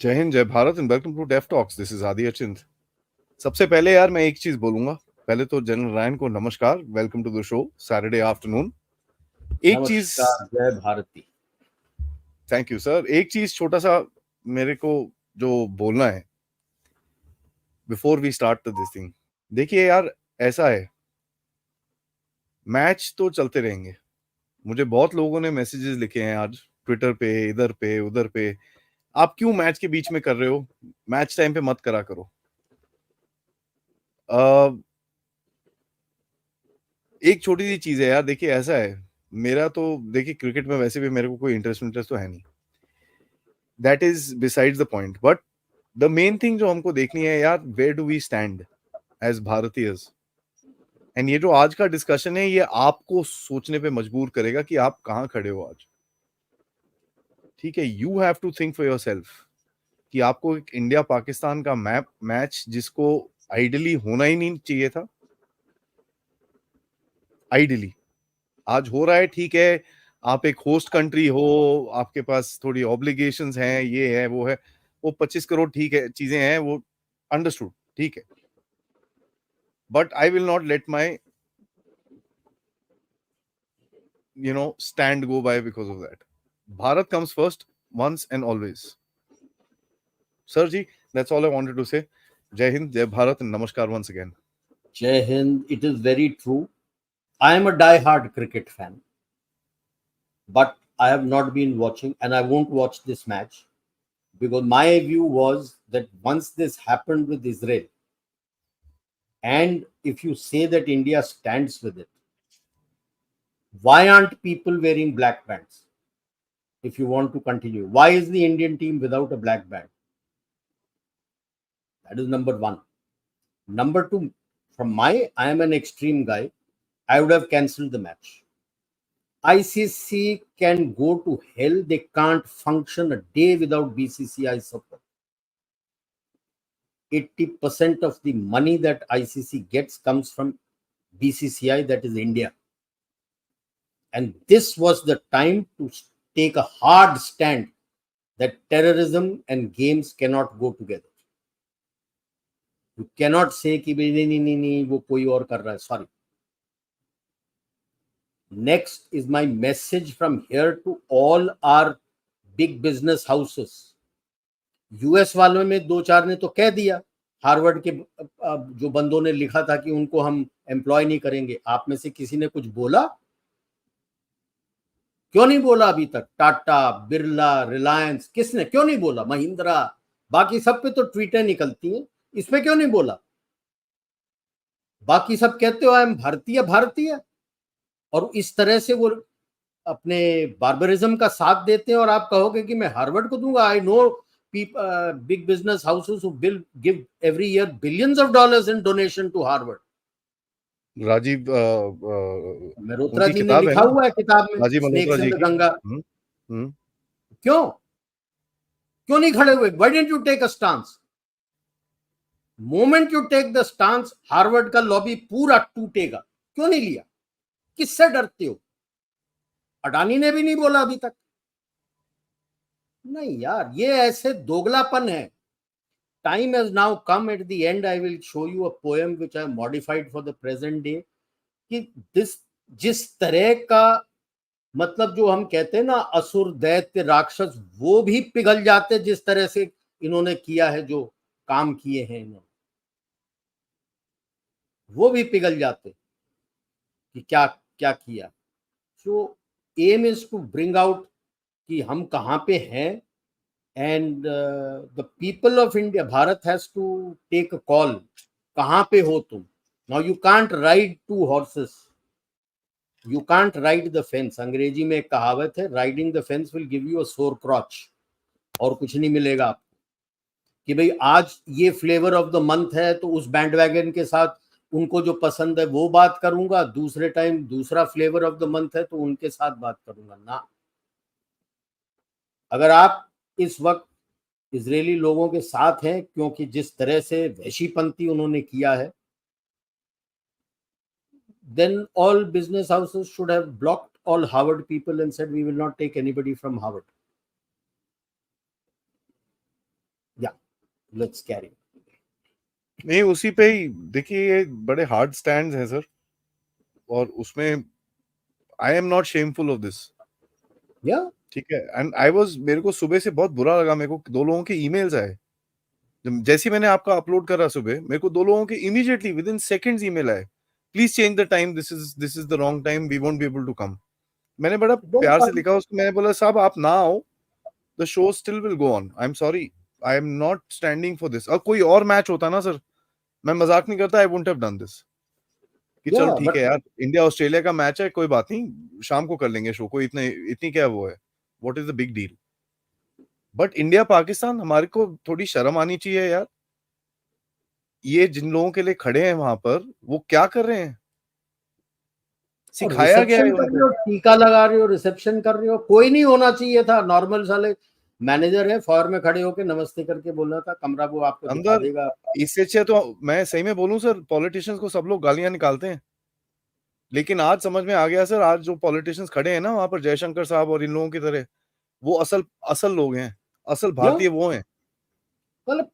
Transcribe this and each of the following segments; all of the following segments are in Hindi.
जय हिंद, जय Bharat and welcome to deaf talks. This is Adi Achint. सबसे पहले यार मैं एक चीज बोलूंगा। पहले तो जनरल नारायण को नमस्कार, welcome to the show Saturday afternoon. एक चीज, नमस्कार, जय भारती। Thank you sir. एक चीज छोटा सा मेरे को जो बोलना है before we start this thing. देखिए यार, ऐसा है, मैच तो चलते रहेंगे। मुझे बहुत लोगों ने मैसेजेस लिखे हैं आज ट्विटर पे, इधर पे उधर पे। आप क्यों मैच के बीच में कर रहे हो? मैच टाइम पे मत करा करो। एक छोटी सी चीज है यार, देखिए ऐसा है, मेरा तो देखिए क्रिकेट में वैसे भी मेरे को कोई इंटरेस्ट तो है नहीं। That is besides the point, but the main thing जो हमको देखनी है यार, where do we stand as भारतीयज। एंड ये जो आज का डिस्कशन है, ये आपको सोचने पे मजबूर करेगा कि आप कहाँ खड़े हो आज। ठीक है, you have to think for yourself कि आपको एक इंडिया पाकिस्तान का मैच जिसको आइडियली होना ही नहीं चाहिए था, आइडियली आज हो रहा है। ठीक है, आप एक होस्ट कंट्री हो, आपके पास थोड़ी ऑब्लिगेशंस हैं, ये है वो है, वो 25 करोड़ ठीक है, चीजें हैं वो, अंडरस्टूड, ठीक है। But I will not let my stand go by because of that. Bharat comes first, once and always. Sir ji, that's all I wanted to say. जय हिंद, जय भारत, नमस्कार once again. Jai Hind. It is very true. I am a die-hard cricket fan, but I have not been watching and I won't watch this match because my view was that once this happened with Israel, and if you say that India stands with it, why aren't people wearing black bands? If you want to continue, why is the Indian team without a black band? That is number one. Number two, I am an extreme guy. I would have cancelled the match. ICC can go to hell. They can't function a day without BCCI support. 80% of the money that ICC gets comes from BCCI, that is India. And this was the time to take a hard stand that terrorism and games cannot go together. You cannot say कि नहीं वो कोई और कर रहा है. Sorry. Next is my message from here to all our big business houses. US वालों में दो चार ने तो कह दिया, हार्वर्ड के जो बंदों ने लिखा था कि उनको हम एम्प्लॉय नहीं करेंगे, आप में से किसी ने कुछ बोला? क्यों नहीं बोला अभी तक? टाटा, बिरला, रिलायंस, किसने क्यों नहीं बोला? महिंद्रा, बाकी सब पे तो ट्वीटें निकलती हैं, इसमें क्यों नहीं बोला? बाकी सब कहते हो आई एम भारतीय भारतीय, और इस तरह से वो अपने बार्बरिज्म का साथ देते हैं और आप कहोगे कि मैं हार्वर्ड को दूंगा. I know big business houses who give every year billions of dollars in donation to Harvard. Rajiv Malhotra उनकी जी ने किताब है लिखा ना, हुआ है किताब में, राजीव मल्होत्रा स्नेक्स इन जी द की। गंगा. हम्म। क्यों क्यों नहीं खड़े हुए? Why didn't you take a stance? Moment you take the stance, Harvard का लॉबी पूरा टूटेगा. क्यों नहीं लिया? किससे डरते हो? अडानी ने भी नहीं बोला अभी तक. नहीं यार, ये ऐसे दोगलापन है. Time has now come. At the end, I will show you a poem which I modified for the present day. कि जिस तरह का, मतलब जो हम कहते हैं ना असुर दैत्य राक्षस, वो भी पिघल जाते जिस तरह से इन्होंने किया है, जो काम किए हैं इन्होंने, वो भी पिघल जाते कि क्या क्या किया. So aim is to bring out कि हम कहाँ पे हैं. And the people of India, Bharat has to take a call. कहाँ पे हो तुम? Now you can't ride two horses. You can't ride the fence. अंग्रेजी में एक कहावत है, riding the fence will give you a sore crotch. और कुछ नहीं मिलेगा आपको कि भाई आज ये फ्लेवर ऑफ द मंथ है तो उस बैंड वैगन के साथ उनको जो पसंद है वो बात करूंगा, दूसरे टाइम दूसरा फ्लेवर ऑफ द मंथ है तो उनके साथ बात करूंगा ना. अगर आप इस वक्त इजरायली लोगों के साथ हैं, क्योंकि जिस तरह से वहशीपंती उन्होंने किया है, then all business houses should have blocked all Harvard people and said we will not take anybody from Harvard. Let's carry. नहीं, उसी पे ही देखिए, ये बड़े हार्ड स्टैंड्स हैं सर, और उसमें I am not shameful of this. या ठीक है, एंड आई वाज, मेरे को सुबह से बहुत बुरा लगा, मेरे को दो लोगों के ईमेल्स आए। जैसे ही मैंने आपका अपलोड करा सुबह, मेरे को दो लोगों के immediately within seconds email आए, please change the time, this is the wrong time, we won't be able to come. मैंने बड़ा डोंट प्यार से वरी। लिखा उसको, मैंने बोला साहब आप ना आओ, the show still will go on, I am sorry, I am not standing for this. और कोई और मैच होता ना सर, मैं मजाक नहीं करता, I wouldn't have done this, कि या चलो ठीक है बट यार, इंडिया ऑस्ट्रेलिया का मैच है, कोई बात नहीं, शाम को कर लेंगे शो, कोई इतनी क्या वो है, what is the big deal. But India Pakistan, हमारे को थोड़ी शर्म आनी चाहिए यार, ये जिन लोगों के लिए खड़े हैं वहां पर, वो क्या कर रहे हैं, और सिखाया गया है रिसेप्शन कर रहे उनको। हो, टीका लगा रहे हो, रिसेप्शन कर रहे हो, कोई नहीं होना चाहिए था, नॉर्मल साले मैनेजर है, फॉर में खड़े होके नमस्ते करके बोलना था, कमरा वो आपको दिखा अंदर, देगा। इससे अच्छे तो मैं सही में बोलूं सर, पॉलिटिशियंस को सब लोग गालियां निकालते हैं, लेकिन आज समझ में आ गया सर, आज जो पॉलिटिशियंस खड़े हैं ना वहां पर, जयशंकर साहब और इन लोगों की तरह, वो असल असल लोग हैं, असल या भारतीय वो हैं। मतलब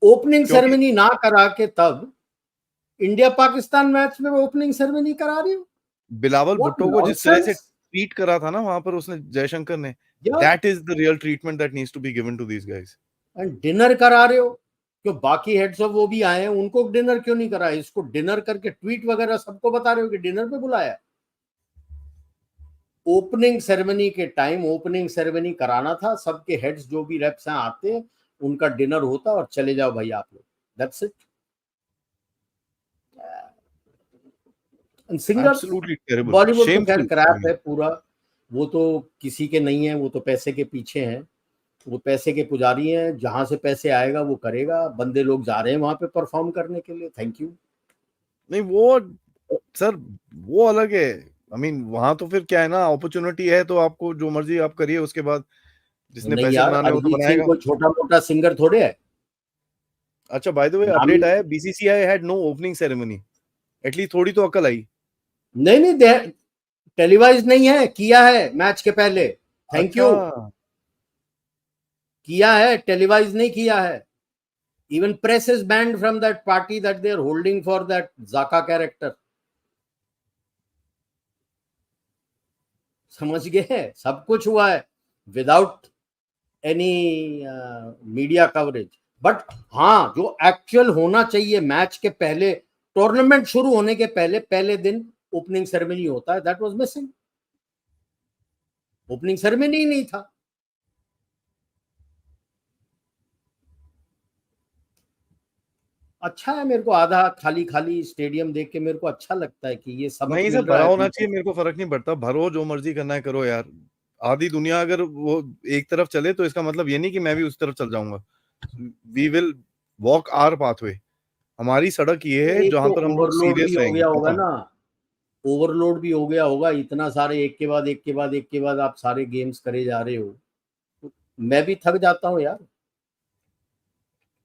ओपनिंग क्योंकि सेरेमनी ना करा के तब इंडिया पाकिस्तान मैच में ओपनिंग सेरेमनी करा रही हो, बिलावल व्हाट भुट्टो को जिस तरह से नॉनसेंस। ट्रीट करा था ना वहां पर उसने, जयशंकर ने, या that is the real treatment that needs to be given to these guys. And dinner करा रहे हो, जो बाकी हेड्स ऑफ वो भी आए हैं उनको डिनर क्यों नहीं करा, इसको डिनर करके ट्वीट वगैरह सबको बता रहे हो कि डिनर पे बुलाया। ओपनिंग सेरेमनी के टाइम ओपनिंग सेरेमनी कराना था, सबके हेड्स जो भी रेप्स हैं आते हैं, उनका डिनर होता और चले जाओ भाई आप लोग, that's it. Singers, absolutely terrible, Bollywood तो खैर शेमफुल। क्रैप है पूरा, वो तो किसी के नहीं है, वो तो पैसे के पीछे हैं, वो पैसे के पुजारी हैं, जहां से पैसे आएगा वो करेगा, बंदे लोग जा रहे हैं वहां पे परफॉर्म करने के लिए, थैंक यू। नहीं वो सर, वो अलग है, आई मीन वहां तो फिर क्या है ना, अपॉर्चुनिटी है तो आपको जो मर्जी आप करिए, उसके बाद जिसने नहीं पैसे यार, बनाने हो तो अरिजीत सिंह बनाएगा। कोई छोटा मोटा सिंगर थोड़े है। अच्छा, बाय द वे नामी, अपडेट आया, BCCI had no opening ceremony, at least थोड़ी तो अकल आई। नहीं नहीं, टेलीवाइज नहीं है, किया है मैच के पहले, थैंक अच्छा, यू, किया है, टेलीवाइज नहीं किया है। Even press is banned from that party that they are holding for that जाका कैरेक्टर, समझ गए, सब कुछ हुआ है without any media coverage. But हाँ, जो एक्चुअल होना चाहिए मैच के पहले, टूर्नामेंट शुरू होने के पहले पहले दिन ओपनिंग सेरेमनी होता है, that was missing, opening ceremony ही नहीं था। अच्छा है, मेरे को आधा खाली खाली स्टेडियम देख के मेरे को अच्छा लगता है कि ये सबक नहीं सर, मिल रहा भरा है होना people चाहिए, मेरे को फर्क नहीं पड़ता, भरो जो मर्जी करना है करो यार। आधी दुनिया अगर वो एक तरफ चले तो इसका मतलब ये नहीं कि मैं भी उस तरफ चल जाऊंगा। We will walk our pathway, हमारी सड़क ये को। है एक जहां तो पर हम लोग ओवरलोड भी सीरियस हो रहेंगे, गया होगा खत्म। ना, ओवरलोड भी हो गया होगा, इतना सारे एक के बाद एक के बाद एक के बाद आप सारे गेम्स करे जा रहे हो, तो मैं भी थक जाता हूँ यार।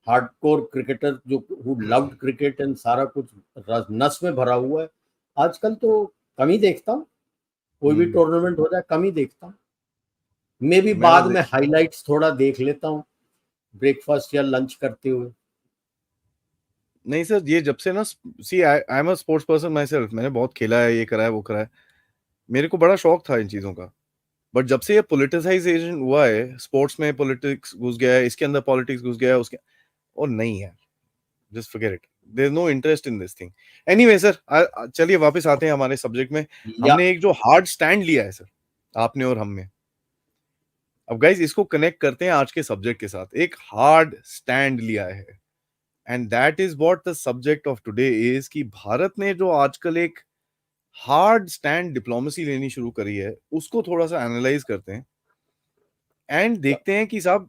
हार्डकोर क्रिकेटर जो हु लव्ड क्रिकेट एंड सारा कुछ नस में भरा हुआ है, आजकल तो कम ही देखता हूँ, कोई भी हम्म। टूर्नामेंट हो जाए कम ही देखता हूँ। मैं भी मैं बस बाद में हाइलाइट्स थोड़ा देख लेता हूँ ब्रेकफास्ट या लंच करते हुए। नहीं सर, ये जब से ना, see I am a sports person myself, मैंने बहुत खेला है, ये करा है वो करा है, मेरे को बड़ा शौक था इन चीजों का। बट जब से ये पोलिटिसाइजेशन हुआ है, स्पोर्ट्स में पॉलिटिक्स घुस गया है, इसके अंदर पॉलिटिक्स घुस गया है, उसके, और नहीं यार, just forget it, there is no interest in this thing. Anyway sir, चलिए वापस आते हैं हमारे सब्जेक्ट में। या हमने एक जो हार्ड स्टैंड लिया है सर, आपने और हम में, अब गाइज इसको कनेक्ट करते हैं आज के सब्जेक्ट के साथ। एक हार्ड स्टैंड लिया है, and that is what the subject of today is, कि भारत ने जो आजकल एक हार्ड स्टैंड डिप्लोमेसी लेनी शुरू करी है, उसको थोड़ा सा एनालाइज करते हैं, एंड देखते हैं कि साहब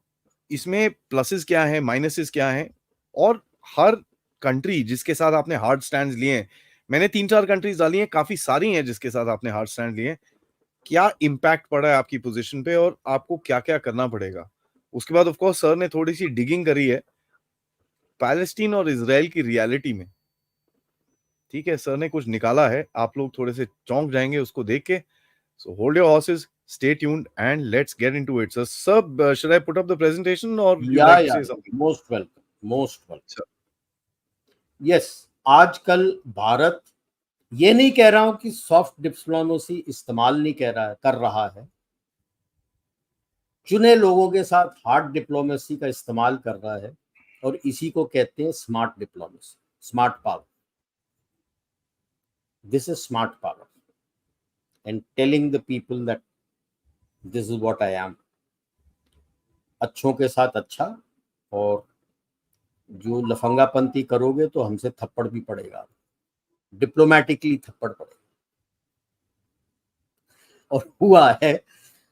इसमें प्लसेस क्या हैं, माइनसेस क्या हैं, और हर कंट्री जिसके साथ आपने हार्ड स्टैंड लिए हैं, मैंने 3-4 कंट्रीज डाली हैं, काफी सारी हैं जिसके साथ आपने हार्ड स्टैंड लिए हैं, क्या इम्पैक्ट पड़ा है आपकी पोजीशन पे, और आपको क्या क्या करना पड़ेगा। उसके बाद ऑफ कोर्स सर ने थोड़ी सी डिगिंग करी है पैलेस्टीन और इसराइल की रियलिटी में। ठीक है, सर ने कुछ निकाला है, आप लोग थोड़े से चौंक जाएंगे उसको देख के, so hold your horses, Stay tuned and let's get into it. So, sir, should I put up the presentation or you'd या like to या say something? Most welcome, most welcome. Sure. Yes, आजकल भारत, ये नहीं कह रहा हूं कि सॉफ्ट डिप्लोमेसी इस्तेमाल नहीं कर रहा है, चुने लोगों के साथ हार्ड डिप्लोमेसी का इस्तेमाल कर रहा है, और इसी को कहते हैं smart diplomacy, smart power. This is smart power and telling the people that this is what I am. अच्छों के साथ अच्छा, और जो लफंगापंती करोगे तो हमसे थप्पड़ भी पड़ेगा, डिप्लोमेटिकली थप्पड़ पड़ेगा। और हुआ है,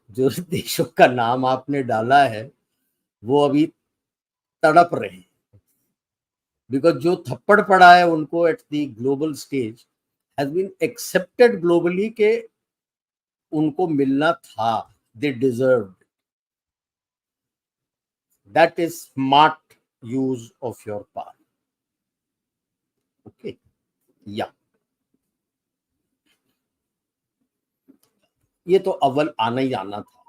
जो देशों का नाम आपने डाला है वो अभी तड़प रहे हैं, बिकॉज जो थप्पड़ पड़ा है उनको at the global stage has been accepted globally के उनको मिलना था, they deserve. That is smart use of your power. Okay, या ये तो अव्वल आना ही आना था।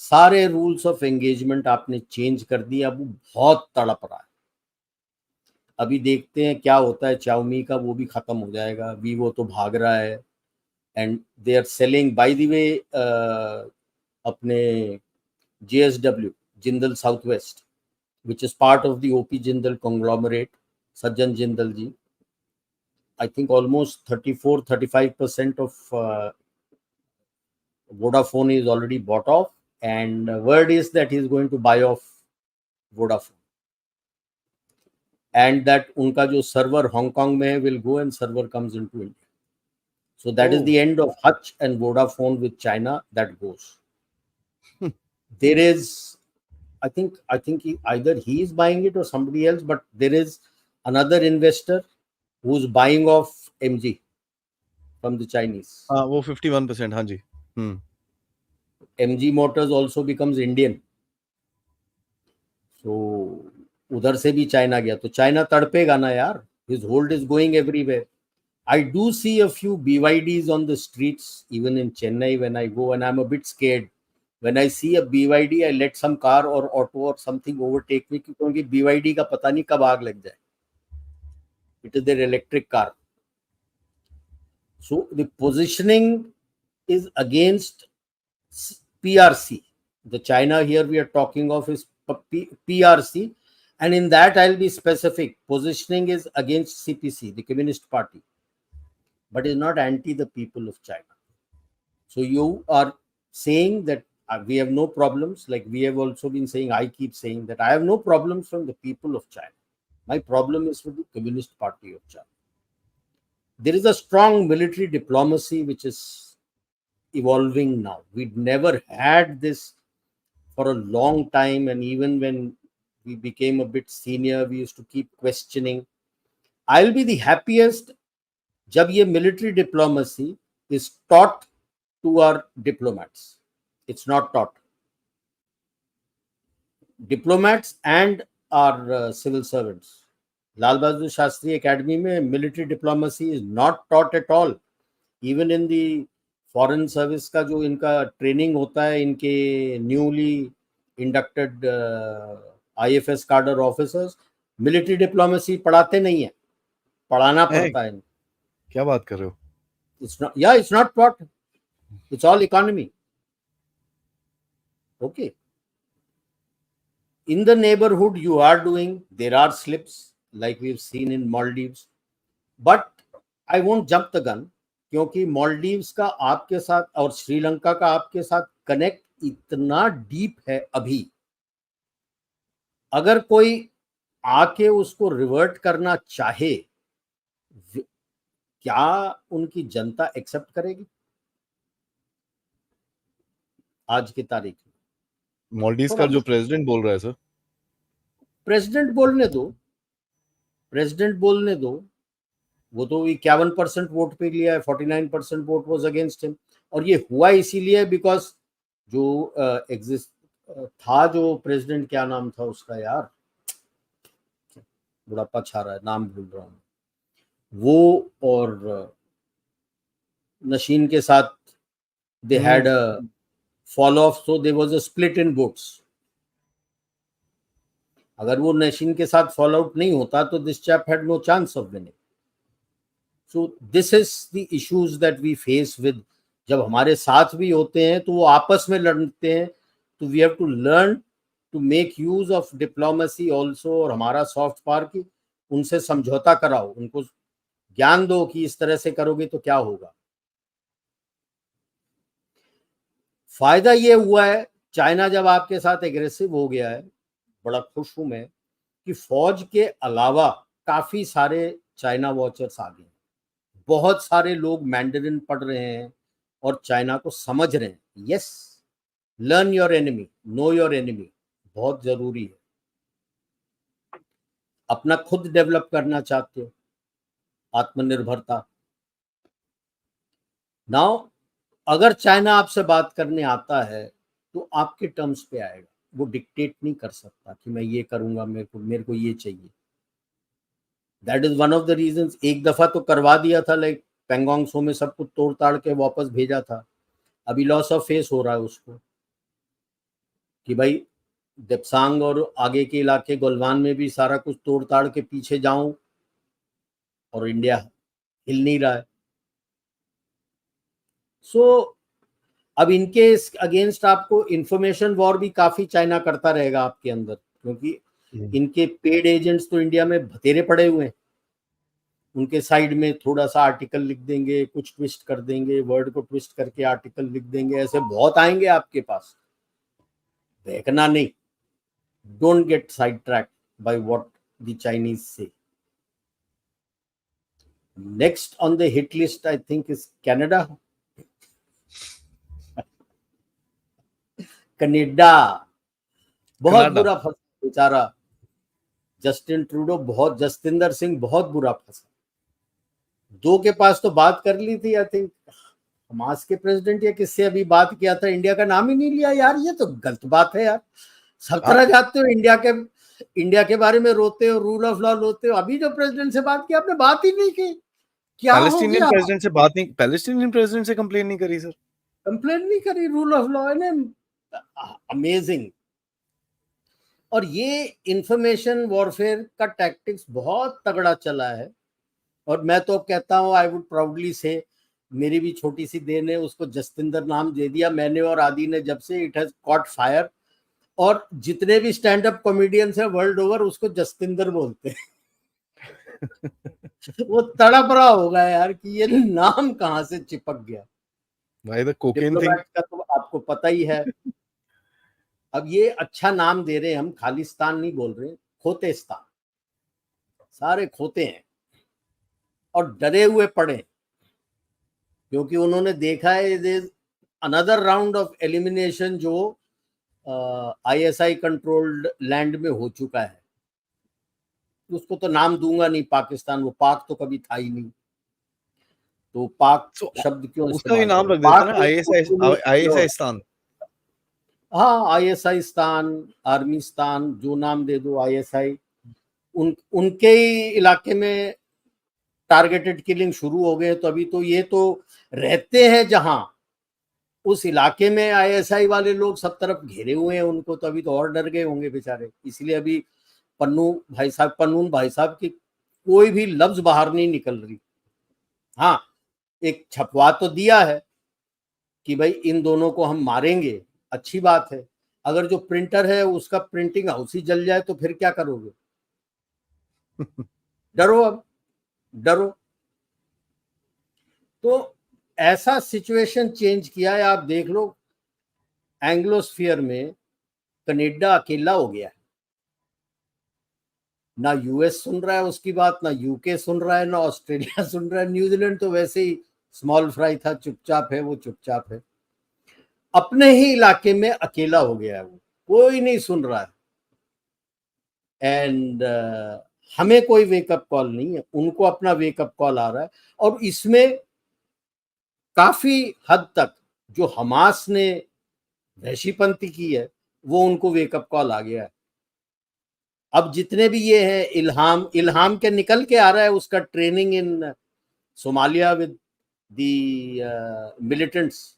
सारे रूल्स ऑफ एंगेजमेंट आपने चेंज कर दिए, अब वो बहुत तड़प रहा है। अभी देखते हैं क्या होता है, चाउमी का वो भी खत्म हो जाएगा, वीवो तो भाग रहा है, and they are selling by the way अपने JSW, Jindal South West, which is part of the OP Jindal conglomerate, Sajjan Jindal ji. I think almost 34-35% of Vodafone is already bought off, and word is that he is going to buy off Vodafone, and that unka jo server Hong Kong mein will go and server comes into India. So that is Oh. the end of Hutch and Vodafone with China. That goes. There is, I think either he is buying it or somebody else, but there is another investor who's buying off MG from the Chinese. हाँ, वो 51%, हाँ जी। MG Motors also becomes Indian. So उधर से भी चाइना गया, तो चाइना तड़पेगा ना यार. His hold is going everywhere. I do see a few BYDs on the streets, even in Chennai when I go, and I'm a bit scared. When I see a BYD, I let some car or auto or something overtake me, क्योंकि BYD का पता नहीं कब आग लग जाए. It is their electric car. So the positioning is against PRC. The China here we are talking of is PRC, and in that I'll be specific. Positioning is against CPC, the Communist Party, but is not anti the people of China. So you are saying that we have no problems, like we have also been saying. I keep saying that I have no problems from the people of China. My problem is with the Communist Party of China. There is a strong military diplomacy which is evolving now. We'd never had this for a long time, and even when we became a bit senior, we used to keep questioning. I'll be the happiest जब ये military diplomacy is taught to our diplomats. It's not taught. Diplomats and our civil servants. Lal Bahadur Shastri Academy में military diplomacy is not taught at all. Even in the foreign service का जो इनका ट्रेनिंग होता है, इनके न्यूली इंडक्टेड IFS कार्डर ऑफिसर्स मिलिट्री डिप्लोमेसी पढ़ाते नहीं है, पढ़ाना पड़ता है. क्या बात कर रहे हो? It's not taught. It's all economy. Okay. In the neighborhood you are doing, there are slips like we've seen in Maldives, but I won't jump the gun, क्योंकि मालदीव्स का आपके साथ और श्रीलंका का आपके साथ कनेक्ट इतना डीप है. अभी अगर कोई आके उसको रिवर्ट करना चाहे, क्या उनकी जनता एक्सेप्ट करेगी आज की तारीख में? मालदीव्स का जो प्रेसिडेंट बोल रहा है सर, प्रेसिडेंट बोलने दो. वो तो 51% वोट पे लिया है, 49% वोट वाज अगेंस्ट हिम. और ये हुआ इसीलिए बिकॉज जो एग्जिस्ट था, जो प्रेसिडेंट, क्या नाम था उसका यार, बुढ़ापा छा रहा है, नाम भूल रहा हूँ, वो और नशीन के साथ they had a fall off, so there was a split in votes. अगर वो नेशन के साथ फॉल आउट नहीं होता तो this chap had no chance of winning. So this is the issues that we face with, जब हमारे साथ भी होते हैं तो वो आपस में लड़ते हैं. तो we have to learn to make use of diplomacy also. और हमारा सॉफ्ट पावर की उनसे समझौता कराओ, उनको ज्ञान दो कि इस तरह से करोगे तो क्या होगा. फायदा ये हुआ है, चाइना जब आपके साथ एग्रेसिव हो गया है, बड़ा खुश हूं मैं कि फौज के अलावा काफी सारे चाइना वॉचर्स आ गए. बहुत सारे लोग मैंडरिन पढ़ रहे हैं और चाइना को समझ रहे हैं. Yes, learn your enemy, know your enemy, बहुत जरूरी है. अपना खुद डेवलप करना चाहते हो, आत्मनिर्भरता. नाउ अगर चाइना आपसे बात करने आता है तो आपके टर्म्स पे आएगा. वो डिक्टेट नहीं कर सकता कि मैं ये करूंगा, मेरे को ये चाहिए. That is one of the reasons. एक दफा तो करवा दिया था, लाइक पेंगोंग सो में सब कुछ तोड़ ताड़ के वापस भेजा था. अभी लॉस ऑफ फेस हो रहा है उसको कि भाई देप्सांग और आगे के इलाके गलवान में भी सारा कुछ तोड़ ताड़ के पीछे जाऊं, और इंडिया हिल नहीं रहा है. सो अब इनके अगेंस्ट आपको इंफॉर्मेशन वॉर भी काफी चाइना करता रहेगा आपके अंदर, क्योंकि इनके पेड एजेंट्स तो इंडिया में बतेरे पड़े हुए हैं. उनके साइड में थोड़ा सा आर्टिकल लिख देंगे, कुछ ट्विस्ट कर देंगे, वर्ड को ट्विस्ट करके आर्टिकल लिख देंगे. ऐसे बहुत आएंगे आपके पास, देखना नहीं. Don't get side track by what the Chinese say. Next on the hit list I think is Canada. Canada बहुत बुरा फंसा बेचारा. जस्टिन ट्रूडो बहुत, जसतिंदर सिंह बहुत बुरा फंसा. दो के पास तो बात कर ली थी, आई थिंक हमास के प्रेसिडेंट या किससे अभी बात किया था, इंडिया का नाम ही नहीं लिया. यार ये तो गलत बात है यार. सब तरह जाते हो इंडिया के बारे में रोते हो, रूल ऑफ लॉ रोते हो. अभी जो प्रेसिडेंट से बात की आपने बात ही नहीं की. क्या हो गया? प्रेसिडेंट से बात नहीं, पैलेस्टीनियन प्रेसिडेंट से कंप्लेन नहीं करी सर. कंप्लेन नहीं करी. रूल ऑफ लॉ है ना, अमेजिंग. और ये इंफॉर्मेशन वॉरफेयर का टैक्टिक्स बहुत तगड़ा चला है. और मैं तो कहता हूँ, आई वुड प्राउडली से, मेरी भी छोटी सी देन है, उसको जसतिंदर नाम दे दिया मैंने और आदि ने जब से. It has cot fire. और जितने भी स्टैंड अप कॉमेडियंस है वर्ल्ड ओवर उसको जसतिंदर बोलते हैं. वो तड़प रहा होगा यार कि ये नाम कहाँ से चिपक गया. भाई द कोकेन थिंग डिप्लोमैट का तो आपको पता ही है. अब ये अच्छा नाम दे रहे हैं हम, खालिस्तान नहीं बोल रहे, खोतेस्तान. सारे खोते हैं और डरे हुए पड़े, क्योंकि उन्होंने देखा है अनदर राउंड ऑफ एलिमिनेशन जो आईएसआई कंट्रोल्ड लैंड में हो चुका है. उसको तो नाम दूंगा नहीं पाकिस्तान, वो पाक तो कभी था ही नहीं. तो पाक शब्द क्यों उसका भी इस्तेमाल नाम रख देते ना, आईएसआई स्थान. हाँ, आईएसआई स्थान, आर्मी स्थान, जो नाम दे दो आईएसआई. उनके ही इलाके में टारगेटेड किलिंग शुरू हो गए. तो अभी तो ये तो रहते हैं जहां, उस इलाके में आईएसआई वाले लोग सब तरफ घेरे हुए हैं उनको. तो अभी तो और डर गए होंगे बेचारे. इसलिए अभी पन्नून भाई साहब की कोई भी लफ्ज बाहर नहीं निकल रही. हाँ, एक छपवा तो दिया है कि भाई इन दोनों को हम मारेंगे, अच्छी बात है. अगर जो प्रिंटर है उसका प्रिंटिंग हाउस ही जल जाए तो फिर क्या करोगे? डरो, अब डरो. तो ऐसा सिचुएशन चेंज किया है. आप देख लो, एंग्लोस्फीयर में कनाडा अकेला हो गया है. ना यूएस सुन रहा है उसकी बात, ना यूके सुन रहा है, ना ऑस्ट्रेलिया सुन रहा है. न्यूजीलैंड तो वैसे ही स्मॉल फ्राई था, चुपचाप है, वो चुपचाप है. अपने ही इलाके में अकेला हो गया है वो, कोई नहीं सुन रहा है. एंड हमें कोई वेकअप कॉल नहीं है, उनको अपना वेकअप कॉल आ रहा है. और इसमें काफी हद तक जो हमास ने वहशीपंथी की है वो उनको वेकअप कॉल आ गया है. अब जितने भी ये हैं, इल्हाम के निकल के आ रहा है उसका training in Somalia with the militants.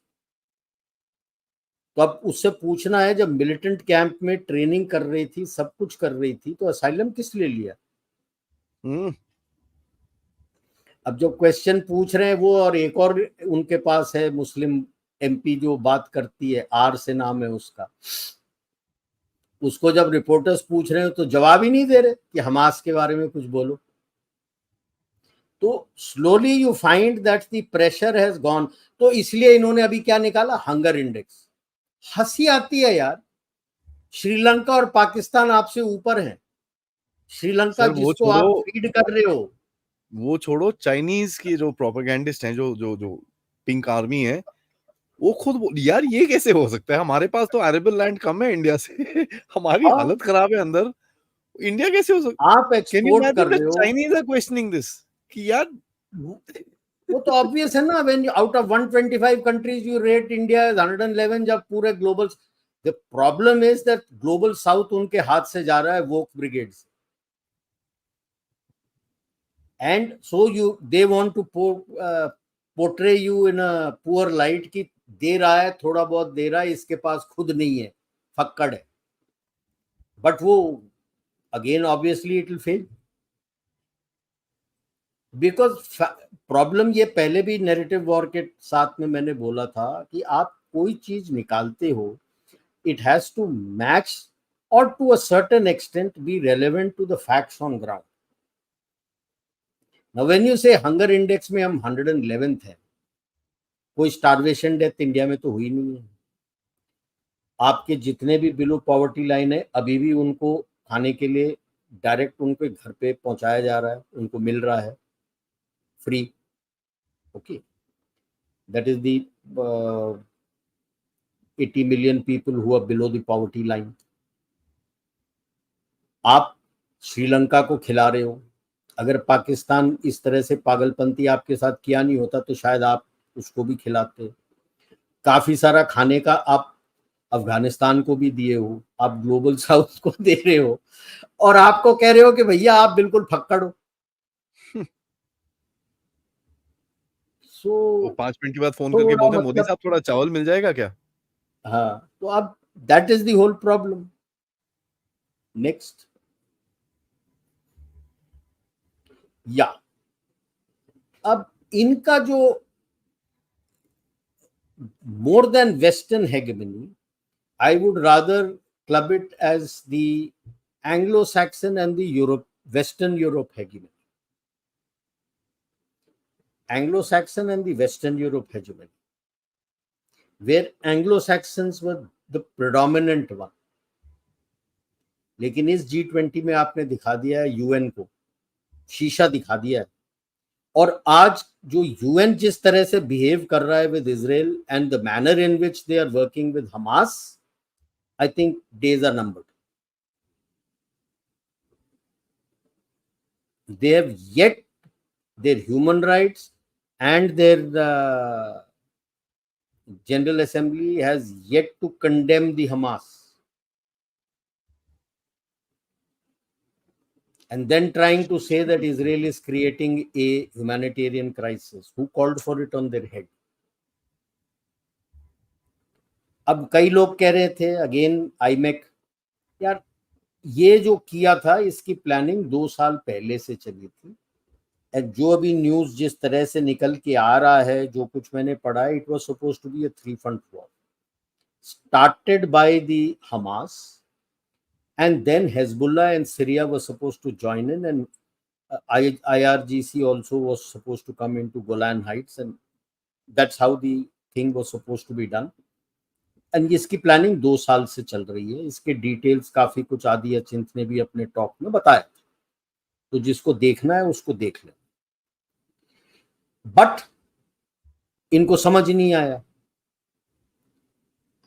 तो अब उससे पूछना है, जब मिलिटेंट कैंप में ट्रेनिंग कर रही थी, सब कुछ कर रही थी, तो असाइलम किस लिए लिया? अब जो क्वेश्चन पूछ रहे हैं वो, और एक और उनके पास है मुस्लिम एमपी जो बात करती है, आर से नाम है उसका, उसको जब रिपोर्टर्स पूछ रहे हो तो जवाब ही नहीं दे रहे कि हमास के बारे में कुछ बोलो। तो slowly you find that the pressure has gone. तो इसलिए इन्होंने अभी क्या निकाला, हंगर इंडेक्स। हंसी आती है यार, श्रीलंका और पाकिस्तान आपसे ऊपर हैं। श्रीलंका सर वो जिसको छोड़ो, आप फीड कर रहे हो, वो छोड़ो, चाइनीज की जो प्रोपेगेंडिस्ट हैं, जो जो जो पिंक आर्मी है, वो खुद यार ये कैसे हो सकता है? हमारे पास तो अरेबल लैंड कम है इंडिया से हमारी और हालत खराब है अंदर, इंडिया कैसे हो सकता? आप कैन यू एक्सपोर्ट कर इमेजिन दैट रहे हो। चाइनीज आर क्वेश्चनिंग दिस कि यार वो तो ऑब्वियस है ना, when out of 125 countries you rate India as 111, जब पूरे global. The problem is that global south उनके हाथ से जा रहा है वोक ब्रिगेड से, and so you they want to portray you in a poor light कि दे रहा है, थोड़ा बहुत दे रहा है, इसके पास खुद नहीं है, फक्कड़ है। बट वो again obviously it will fail, because problem ये पहले भी नैरेटिव वॉर के साथ में मैंने बोला था कि आप कोई चीज निकालते हो, it has to match or to a certain extent be relevant to the facts on ground. Now when you say hunger index में हम 111th है, कोई स्टारवेशन डेथ इंडिया में तो हुई नहीं है। आपके जितने भी बिलो पॉवर्टी लाइन है, अभी भी उनको खाने के लिए डायरेक्ट उनके घर पे पहुंचाया जा रहा है, उनको मिल रहा है free. Okay, that is the 80 million people who are below the poverty line. आप श्रीलंका को खिला रहे हो। अगर पाकिस्तान इस तरह से पागलपंती आपके साथ किया नहीं होता तो शायद आप उसको भी खिलाते। काफी सारा खाने का आप अफगानिस्तान को भी दिए हो, आप ग्लोबल साउथ को दे रहे हो, और आपको कह रहे हो कि भैया आप बिल्कुल फक्कड़ हो। सो वो 5 मिनट के बाद फोन करके थोड़ा बोलते हैं, मोदी मतलब, साहब थोड़ा चावल मिल जाएगा क्या? हाँ, तो अब that is the whole problem. Next, या अब इनका जो more than Western hegemony, I would rather club it as the Anglo-Saxon and the Western Europe hegemony. Anglo-Saxon and the Western Europe hegemony, where Anglo-Saxons were the predominant one. लेकिन इस G20 में आपने दिखा दिया है यूएन को, शीशा दिखा दिया है। और आज जो यूएन जिस तरह से बिहेव कर रहा है with Israel and the manner in which they are working with Hamas, I think days are numbered. They have yet their human rights and their General Assembly has yet to condemn the Hamas, and then trying to say that Israel is creating a humanitarian crisis. Who called for it on their head? अब कई लोग कह रहे थे अगेन आईमेक, यार ये जो किया था इसकी प्लानिंग 2 साल पहले से चली थी। जो अभी न्यूज जिस तरह से निकल के आ रहा है, जो कुछ मैंने पढ़ा है, it was supposed to be a 3 front war started by the Hamas, and then Hezbollah and Syria were supposed to join in, and IRGC also was supposed to come into Golan Heights, and that's how the thing was supposed to be done. And इसकी प्लानिंग 2 साल से चल रही है। इसके डिटेल्स काफी कुछ आदि अचिंत ने भी अपने टॉक में बताया, तो जिसको देखना है उसको देख ले। बट इनको समझ ही नहीं आया,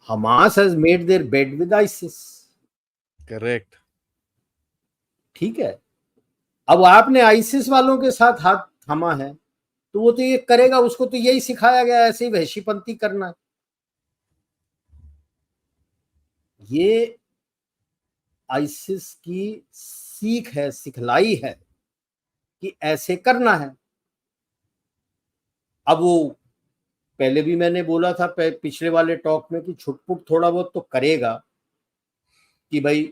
Hamas has made their bed with ISIS. Correct. ठीक है, अब आपने आइसिस वालों के साथ हाथ थामा है, तो वो तो ये करेगा, उसको तो यही सिखाया गया, ऐसे ही वहशीपंती करना। ये आइसिस की सीख है, सिखलाई है कि ऐसे करना है। अब वो पहले भी मैंने बोला था पिछले वाले टॉक में कि छुटपुट थोड़ा बहुत तो करेगा कि भाई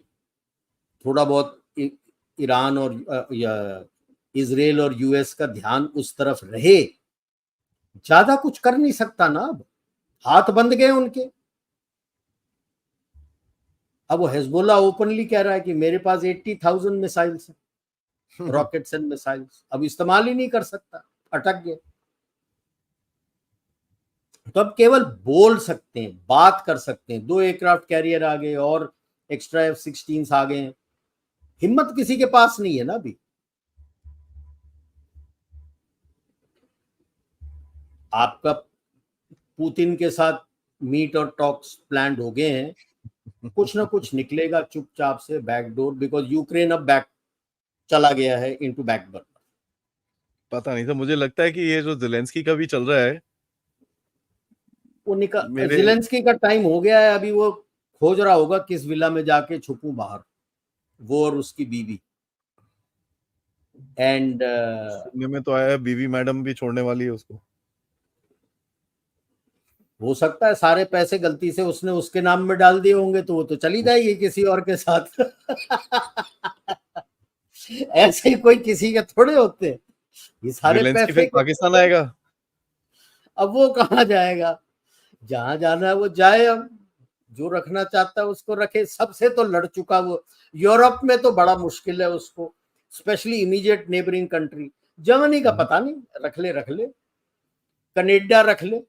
थोड़ा बहुत ईरान और या इजराइल और यूएस का ध्यान उस तरफ रहे, ज्यादा कुछ कर नहीं सकता ना। अब हाथ बंद गए उनके। अब वो हिजबुल्ला ओपनली कह रहा है कि मेरे पास 80,000 मिसाइल्स हैं, रॉकेट्स एंड मिसाइल्स, अब इस्तेमाल ही नहीं कर सकता, अटक गए। तो अब केवल बोल सकते हैं, बात कर सकते हैं। 2 एयरक्राफ्ट कैरियर आ गए और एक्स्ट्रा F-16 आ गए हैं। हिम्मत किसी के पास नहीं है ना अभी। आपका पुतिन के साथ मीट और टॉक्स प्लान्ड हो गए हैं, कुछ ना कुछ निकलेगा चुपचाप से बैकडोर, बिकॉज यूक्रेन अब बैक चला गया है इनटू बैकबर्नर। पता नहीं था, मुझे लगता है कि ये जो जेलेंस्की का भी चल रहा है, वो मेरे जिलेंस्की का टाइम हो गया है। अभी वो खोज रहा होगा किस विला में जाके छुपूं बाहर, वो और उसकी बीवी। एंड सुनने में तो आया है बीवी मैडम भी छोड़ने वाली है उसको। हो सकता है सारे पैसे गलती से उसने उसके नाम में डाल दिए होंगे, तो वो तो चली जाएगी किसी और के साथ। ऐसे ही कोई किसी के थोड़े होते हैं, ये सारे जेलेंस्की फिर पैसे के। पाकिस्तान आएगा। अब वो कहाँ जाएगा? जहां जाना है वो जाए। अब जो रखना चाहता है उसको रखे। सबसे तो लड़ चुका वो। यूरोप में तो बड़ा मुश्किल है उसको, specially immediate neighbouring country. Germany का पता नहीं, रख ले रख ले। कनाडा रख ले।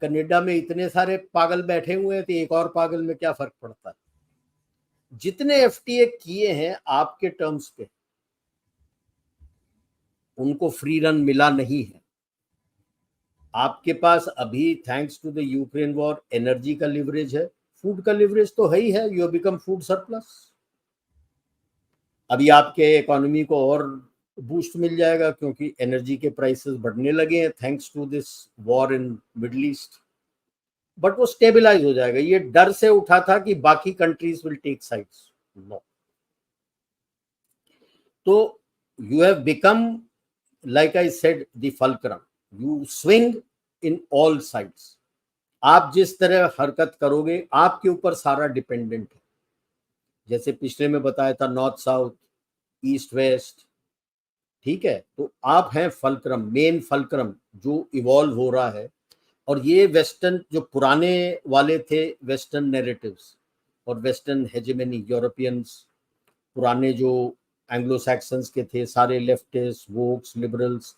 कनाडा में इतने सारे पागल बैठे हुए हैं, तो एक और पागल में क्या फर्क पड़ता है? जितने एफटीए किए हैं आपके टर्म्स पे, उनको फ्री रन मिला नहीं है। आपके पास अभी thanks to the Ukraine war energy का लिवरेज है, फूड का लिवरेज तो है ही है। You become food surplus. अभी आपके इकोनॉमी को और बूस्ट मिल जाएगा क्योंकि एनर्जी के प्राइसेस बढ़ने लगे हैं thanks to this war in middle east. But वो स्टेबलाइज हो जाएगा। ये डर से उठा था कि बाकी countries will take sides. No. तो you have become, like I said, the fulcrum. You swing in all sides. आप जिस तरह हरकत करोगे आपके ऊपर सारा डिपेंडेंट है। जैसे पिछले में बताया था, नॉर्थ साउथ, ईस्ट वेस्ट, ठीक है। तो आप हैं फलक्रम, मेन फलक्रम जो इवॉल्व हो रहा है। और ये वेस्टर्न जो पुराने वाले थे, वेस्टर्न नैरेटिव्स और वेस्टर्न हेजेमनी, यूरोपियंस, पुराने जो एंग्लो सैक्सन्स के थे, सारे लेफ्टिस्ट, वोक्स, लिबरल्स,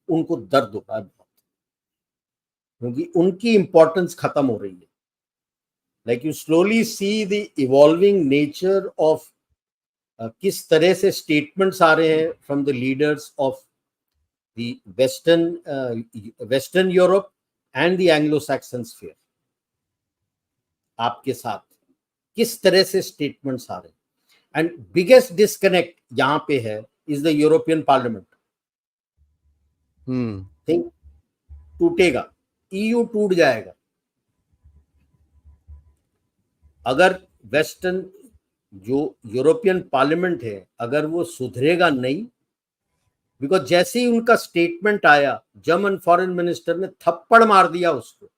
उनको दर्द हो रहा है बहुत, क्योंकि उनकी इंपॉर्टेंस खत्म हो रही है। Like you slowly see the evolving nature of किस तरह से स्टेटमेंट्स आ रहे हैं from the leaders of the western Europe and the Anglo Saxon sphere. आपके साथ किस तरह से स्टेटमेंट्स आ रहे हैं। एंड बिगेस्ट डिस्कनेक्ट यहां पे है is the European parliament. Think टूटेगा, ईयू टूट जाएगा अगर वेस्टर्न जो यूरोपियन पार्लियामेंट है अगर वो सुधरेगा नहीं। बिकॉज जैसे ही उनका स्टेटमेंट आया, जर्मन फॉरेन मिनिस्टर ने थप्पड़ मार दिया उसको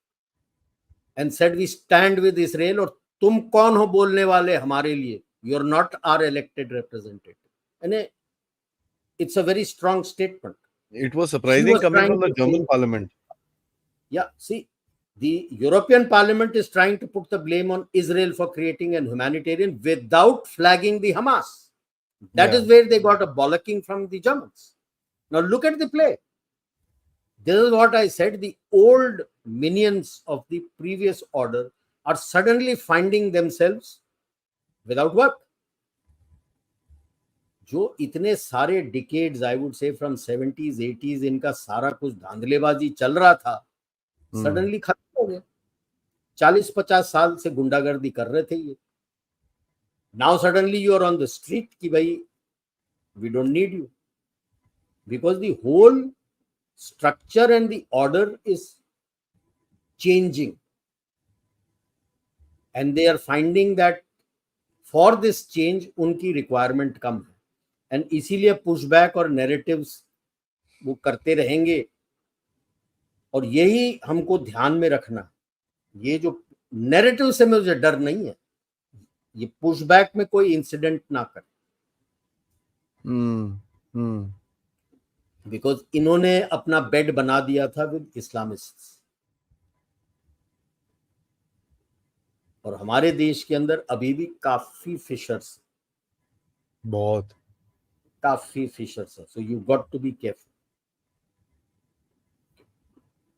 and said we stand with Israel. और तुम कौन हो बोलने वाले हमारे लिए? You are not our elected representative. And it's a very strong statement. It was She surprising was coming trying from the to German say, parliament. yeah, see, the European Parliament is trying to put the blame on Israel for creating an humanitarian without flagging the Hamas. That Yeah. is where they got a bollocking from the Germans. Now look at the play. This is what I said. The old minions of the previous order are suddenly finding themselves without work. जो इतने सारे decades, I would say from 70s 80s, इनका सारा कुछ धांधलेबाजी चल रहा था, सडनली खत्म हो गया। 40-50 साल से गुंडागर्दी कर रहे थे ये। Now suddenly you are on the street कि भाई we don't need you, because the whole structure and the order is changing and they are finding that for this change उनकी रिक्वायरमेंट कम है। एंड इसीलिए पुशबैक और नैरेटिव्स वो करते रहेंगे और यही हमको ध्यान में रखना। ये जो नैरेटिव से मुझे डर नहीं है, ये पुशबैक में कोई इंसिडेंट ना करे, बिकॉज इन्होंने अपना बेड बना दिया था विद इस्लामिस्ट। और हमारे देश के अंदर अभी भी काफी फिशर्स, बहुत काफी फिशर्स है, so you got to be careful.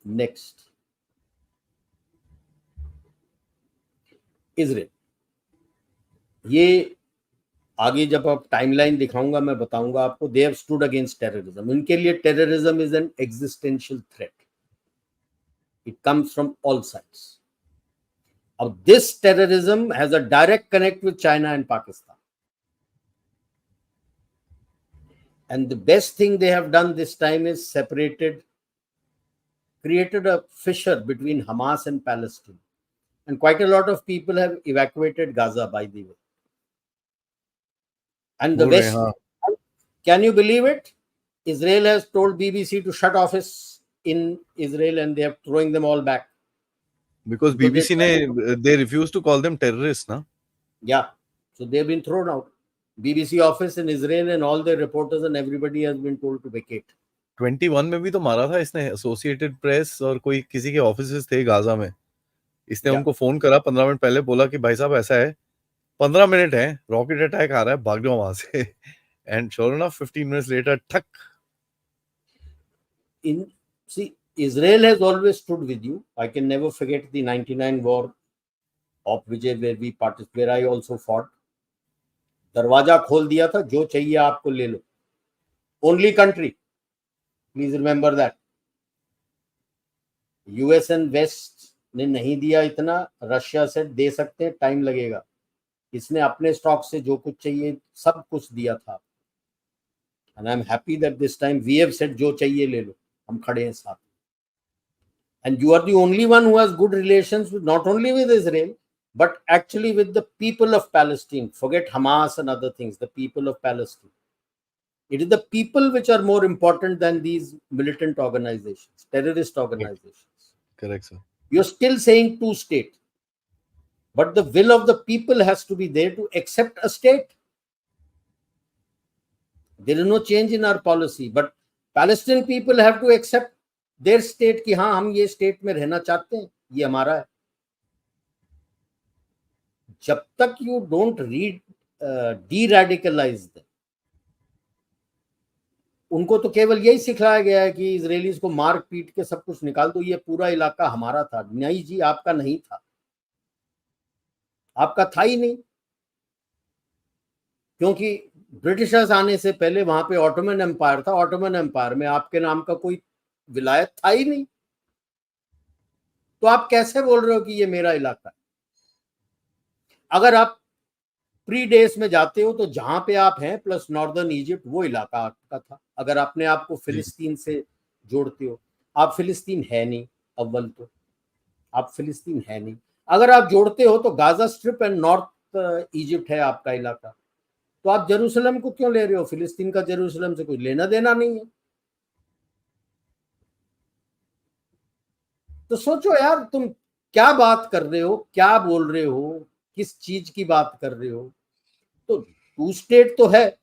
Next, Israel. ये आगे जब आप टाइमलाइन दिखाऊंगा मैं बताऊंगा आपको। They have stood against terrorism. इनके लिए terrorism is an existential threat, it comes from all sides. अब this terrorism has a direct connect with China and Pakistan, and the best thing they have done this time is created a fissure between Hamas and Palestine, and quite a lot of people have evacuated Gaza, by the way. And the बोल रहे हैं, West, हाँ, can you believe it? Israel has told BBC to shut office in Israel, and they are throwing them all back. because BBC ने they refuse to call them terrorists ना. Yeah, so they've been thrown out. BBC office in Israel and all the reporters and everybody has been told to vacate. 21 में भी तो मारा था इसने, एसोसिएटेड प्रेस और कोई किसी के ऑफिसेस थे गाजा में। इसने Yeah. उनको फोन करा 15 मिनट पहले, बोला कि भाई साहब ऐसा है, 15 मिनट है, रॉकेट अटैक आ रहा है, भाग जाओ वहां से। And sure enough 15 minutes later ठक। See, Israel has always stood with you. I can never forget the 99 war of Vijay where we participated, where I also fought. दरवाजा खोल दिया था, जो चाहिए आपको ले लो। Only country, please remember that. US and west ने नहीं दिया इतना, रशिया से दे सकते हैं, टाइम लगेगा। इसने अपने स्टॉक से जो कुछ चाहिए सब कुछ दिया था। And I am happy that this time we have said जो चाहिए ले लो, हम खड़े हैं साथ। And you are the only one who has good relations with, not only with Israel, but actually with the people of Palestine. Forget Hamas and other things, the people of Palestine. It is the people which are more important than these militant organizations, terrorist organizations. Correct sir. You're still saying two state, but the will of the people has to be there to accept a state. There is no change in our policy, but Palestinian people have to accept there state की, हाँ हम ये स्टेट में रहना चाहते हैं, ये हमारा है। जब तक you don't D radicalise them, उनको तो केवल यही सिखाया गया है कि इजरायलीज को मार पीट के सब कुछ निकाल दो, ये पूरा इलाका हमारा था। नहीं जी, आपका नहीं था, आपका था ही नहीं, क्योंकि ब्रिटिशर्स आने से पहले वहां पे ऑटोमन एम्पायर था। ऑटोमन एम्पायर में आपके नाम का कोई विलायत था ही नहीं, तो आप कैसे बोल रहे हो कि ये मेरा इलाका है? अगर आप प्री डेज में जाते हो तो जहां पे आप हैं प्लस नॉर्दर्न इजिप्ट, वो इलाका आपका था। अगर अपने आप को फिलिस्तीन से जोड़ते हो, आप फिलिस्तीन है नहीं, अव्वल तो आप फिलिस्तीन है नहीं। अगर आप जोड़ते हो तो Gaza strip and north Egypt है आपका इलाका, तो आप जेरूसलम को क्यों ले रहे हो? फिलिस्तीन का जेरूसलम से कोई लेना देना नहीं है। तो सोचो यार, तुम क्या बात कर रहे हो, क्या बोल रहे हो, किस चीज की बात कर रहे हो? तो टू स्टेट तो है,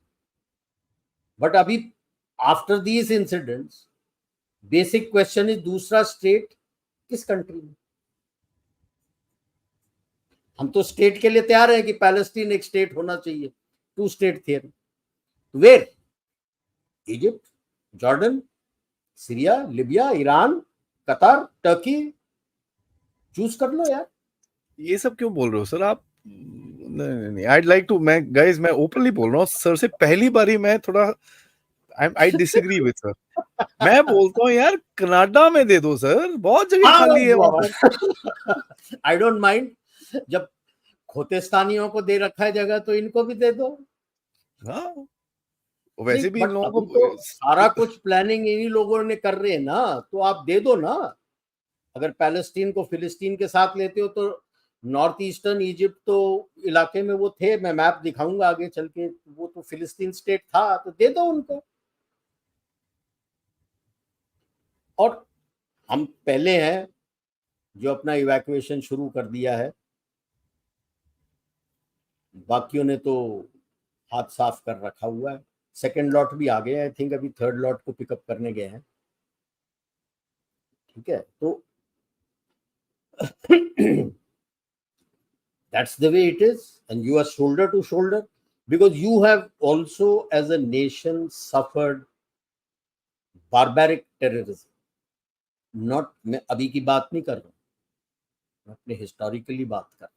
बट अभी after these incidents basic question is दूसरा स्टेट किस कंट्री में? हम तो स्टेट के लिए तैयार हैं कि पैलेस्टीन एक स्टेट होना चाहिए, two state theory. Where? Egypt, Jordan, Syria, Libya, Iran, Qatar, Turkey, choose कर लो यार। ये सब क्यों बोल रहे हो सर आप? नहीं, I'd like to, मैं गाइस मैं ओपनली बोल रहा हूँ सर से, पहली बारी मैं थोड़ा आई डिसएग्री विद सर। मैं बोलता हूँ यार कनाडा में दे दो सर, बहुत जगह खाली है वहां पर। आई डोंट माइंड, जब खोतेस्तानियों को दे रखा है जगह तो इनको भी दे दो। हाँ, वैसे भी इन बट लोगों अभी को तो सारा कुछ प्लानिंग इन्हीं लोगों ने कर रहे हैं ना, तो आप दे दो ना। अगर पैलेस्टीन को फिलिस्तीन के साथ लेते हो तो नॉर्थ ईस्टर्न इजिप्ट तो इलाके में वो थे, मैं मैप दिखाऊंगा आगे चल के, वो तो फिलिस्तीन स्टेट था, तो दे दो उनको। और हम पहले हैं जो अपना इवैक्यूएशन शुरू कर दिया है, बाकियों ने तो हाथ साफ कर रखा हुआ है। सेकेंड लॉट भी आ गए, आई थिंक अभी थर्ड लॉट को पिकअप करने गए हैं। ठीक है, तो that's the way it is, and you are shoulder to shoulder, because you have also as a nation suffered barbaric terrorism. Not, मैं अभी की बात नहीं कर रहा हूँ, मैं अपने हिस्टोरिकली बात कर रहा हूँ।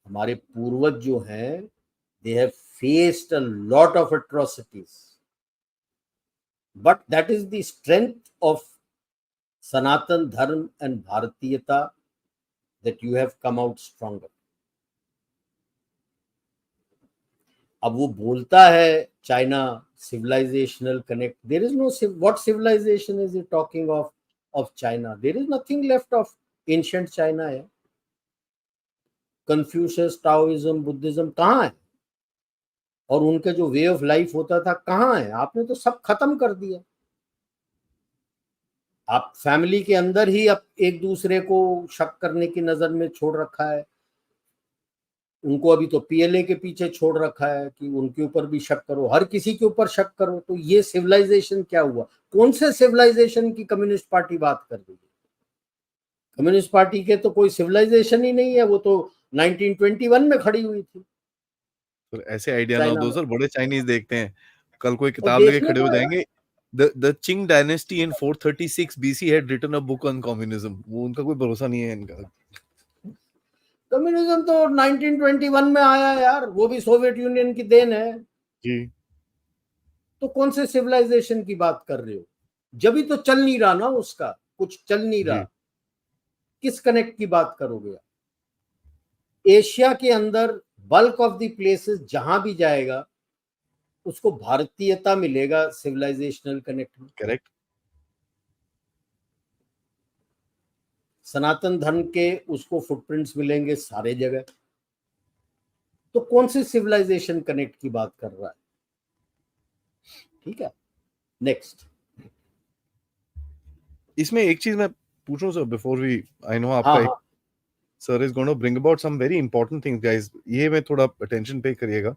हमारे पूर्वज जो हैं, they have faced a lot of atrocities, but that is the strength of Sanatan Dharma and Bharatiyata, that you have come out stronger. अब वो बोलता है China civilizational connect, there is no, what civilization is he talking of China? There is nothing left of ancient China है। Confucius, Taoism, Buddhism कहाँ है? और उनके जो वे ऑफ लाइफ होता था कहाँ है? आपने तो सब खत्म कर दिया। आप फैमिली के अंदर ही अब एक दूसरे को शक करने की नजर में छोड़ रखा है। उनको अभी तो पीएलए के पीछे छोड़ रखा है कि उनके ऊपर भी शक करो, हर किसी के ऊपर शक करो। तो ये सिविलाइजेशन क्या हुआ? कौन से सिविलाइजेशन की कम्युनिस्ट पार्टी बात कर रही है? कम्युनिस्ट पार्टी के तो कोई सिविलाइजेशन ही नहीं है, वो तो 1921 में खड़ी हुई थी। तो ऐसे आइडिया ना चाइना दो में। सर, बड़े चाइनीज देखते हैं, कल कोई और किताब लेके देखने खड़े को हो है, जाएंगे। द चिंग डायनेस्टी इन 436 BC had written a book on communism। वो उनका कोई भरोसा नहीं है इनका। कम्युनिज्म तो 1921 में आया है यार, वो भी सोवियत यूनियन की देन है। जी। तो कौन से सिविलाइजेशन की बात कर रहे हो? जब भी तो चल नहीं रहा ना, उसका कुछ चल नहीं रहा, जी। किस कनेक्ट की बात करोगे? एशिया के अंदर बल्क ऑफ द प्लेसेस जहां भी जाएगा उसको भारतीयता मिलेगा सिविलाइजेशनल कनेक्ट में। करेक्ट। सनातन धर्म के उसको फुटप्रिंट्स मिलेंगे सारे जगह। तो कौन सी सिविलाइजेशन कनेक्ट की बात कर रहा है? ठीक है, नेक्स्ट। इसमें एक चीज मैं पूछूं sir before we, I know आपका हाँ एक हाँ, sir is going to bring about some very important things guys, ये मैं थोड़ा अटेंशन पे करिएगा।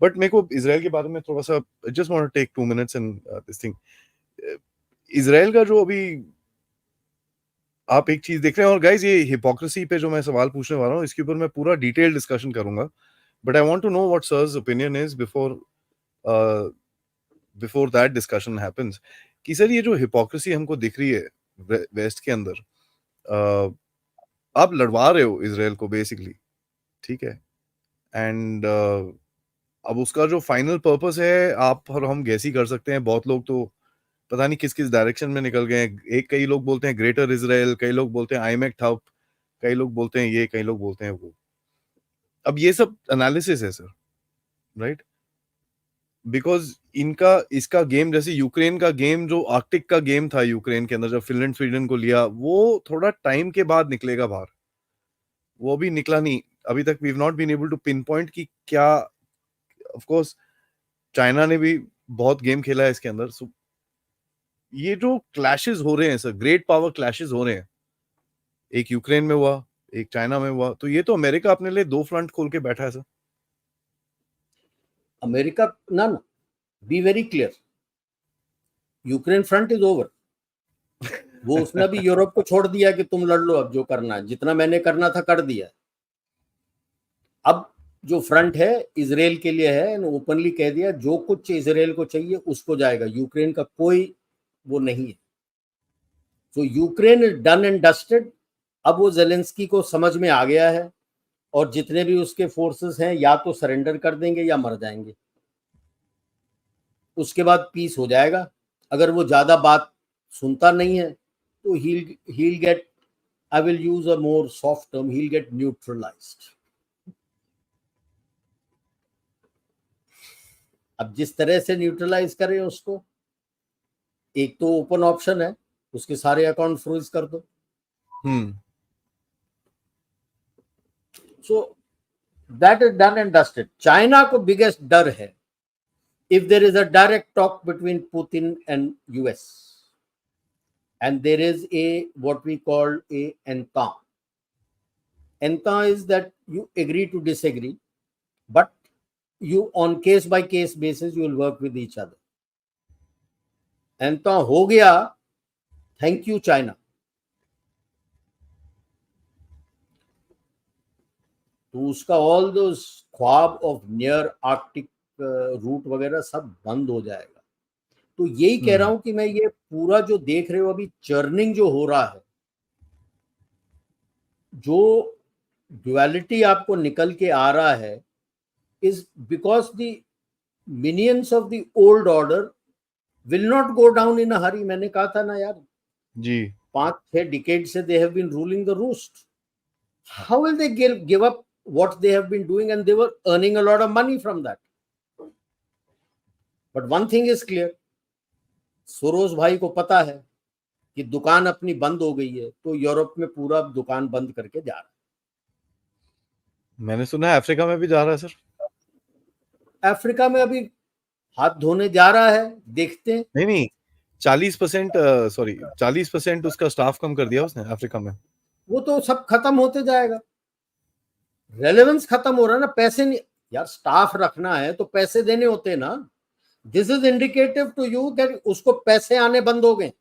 बट मेरे को इसराइल के बारे में थोड़ा सा, just want to take 2 minutes in this thing. Israel का जो अभी आप एक चीज देख रहे हैं, और गाइस ये हिपोक्रेसी पे जो मैं सवाल पूछने वाला हूँ इसके ऊपर मैं पूरा डिटेल डिस्कशन करूंगा, but I want to know what sir's opinion is before before that discussion happens. कि सर ये जो हिपोक्रेसी हमको दिख रही है वेस्ट के अंदर, आप लड़वा रहे हो इसराइल को बेसिकली, ठीक है, एंड अब उसका जो फाइनल पर्पस है आप और हम गैस ही कर सकते हैं। बहुत लोग तो पता नहीं किस किस डायरेक्शन में निकल गए हैं। एक कई लोग बोलते हैं ग्रेटर इसराइल, कई लोग बोलते हैं आईमैक हब, कई लोग बोलते हैं ये, कई लोग बोलते हैं वो। अब ये सब एनालिसिस है सर, राइट? बिकॉज इनका इसका गेम, जैसे यूक्रेन का गेम जो आर्कटिक का गेम था यूक्रेन के अंदर, जब फिनलैंड स्वीडन को लिया, वो थोड़ा टाइम के बाद निकलेगा बाहर। वो अभी निकला नहीं अभी तक। We have not been able to pinpoint कि क्या। ऑफ कोर्स चाइना ने भी बहुत गेम खेला है इसके अंदर। सो ये जो क्लैशेस हो रहे हैं सर, ग्रेट पावर क्लैशेस हो रहे हैं, एक यूक्रेन में हुआ, एक चाइना में हुआ, तो ये तो अमेरिका अपने लिए दो फ्रंट खोल के बैठा है सर। अमेरिका ना ना, be very clear, Ukraine front is over. वो उसने अभी यूरोप को छोड़ दिया कि तुम लड़ लो, अब जो करना है, जितना मैंने करना था कर दिया। अब जो फ्रंट है इसराइल के लिए है, ओपनली कह दिया जो कुछ इसराइल को चाहिए उसको जाएगा, यूक्रेन का कोई वो नहीं है। तो Ukraine is done and dusted. अब वो जेलेंस्की को समझ में आ गया है, और जितने भी उसके फोर्सेस हैं या तो सरेंडर कर देंगे या मर जाएंगे। उसके बाद पीस हो जाएगा। अगर वो ज्यादा बात सुनता नहीं है तो he'll get, I will use a more soft term, he'll get neutralized। अब जिस तरह से न्यूट्रलाइज करें उसको, एक तो ओपन ऑप्शन है, उसके सारे अकाउंट फ्रीज कर दो। So that is done and dusted. China को बिगेस्ट डर है if there is a direct talk between Putin and US. and there is a what we call a entente. Entente is that you agree to disagree, but you on case by case basis you will work with each other. Entente हो गया, thank you China. तो उसका ऑल दो ख्वाब ऑफ नियर आर्कटिक रूट वगैरह सब बंद हो जाएगा. तो यही कह रहा हूं कि मैं ये पूरा जो देख रहे हो अभी चर्निंग जो हो रहा है, जो ड्युअलिटी आपको निकल के आ रहा है, is because the minions of the old order will not go down in a hurry. मैंने कहा था ना यार जी 5-6 डिकेड से they have been ruling the roost. How will they give up what they have been doing, and they were earning a lot of money from that? But one thing is clear, Soros भाई को पता है कि दुकान अपनी बंद हो गई है, तो यूरोप में पूरा दुकान बंद करके जा रहा है. मैंने सुना है अफ्रीका में भी जा रहा है सर. अफ्रीका में अभी हाथ धोने जा रहा है, देखते हैं. नहीं नहीं 40% सॉरी 40% उसका स्टाफ कम कर दिया उसने अफ्रीका में. वो तो सब खत्म होते जाएगा, रेलेवेंस खत्म हो रहा है ना. पैसे नहीं यार, स्टाफ रखना है तो पैसे देने होते हैं ना. This is indicative to you कि उसको पैसे आने बंद हो गए.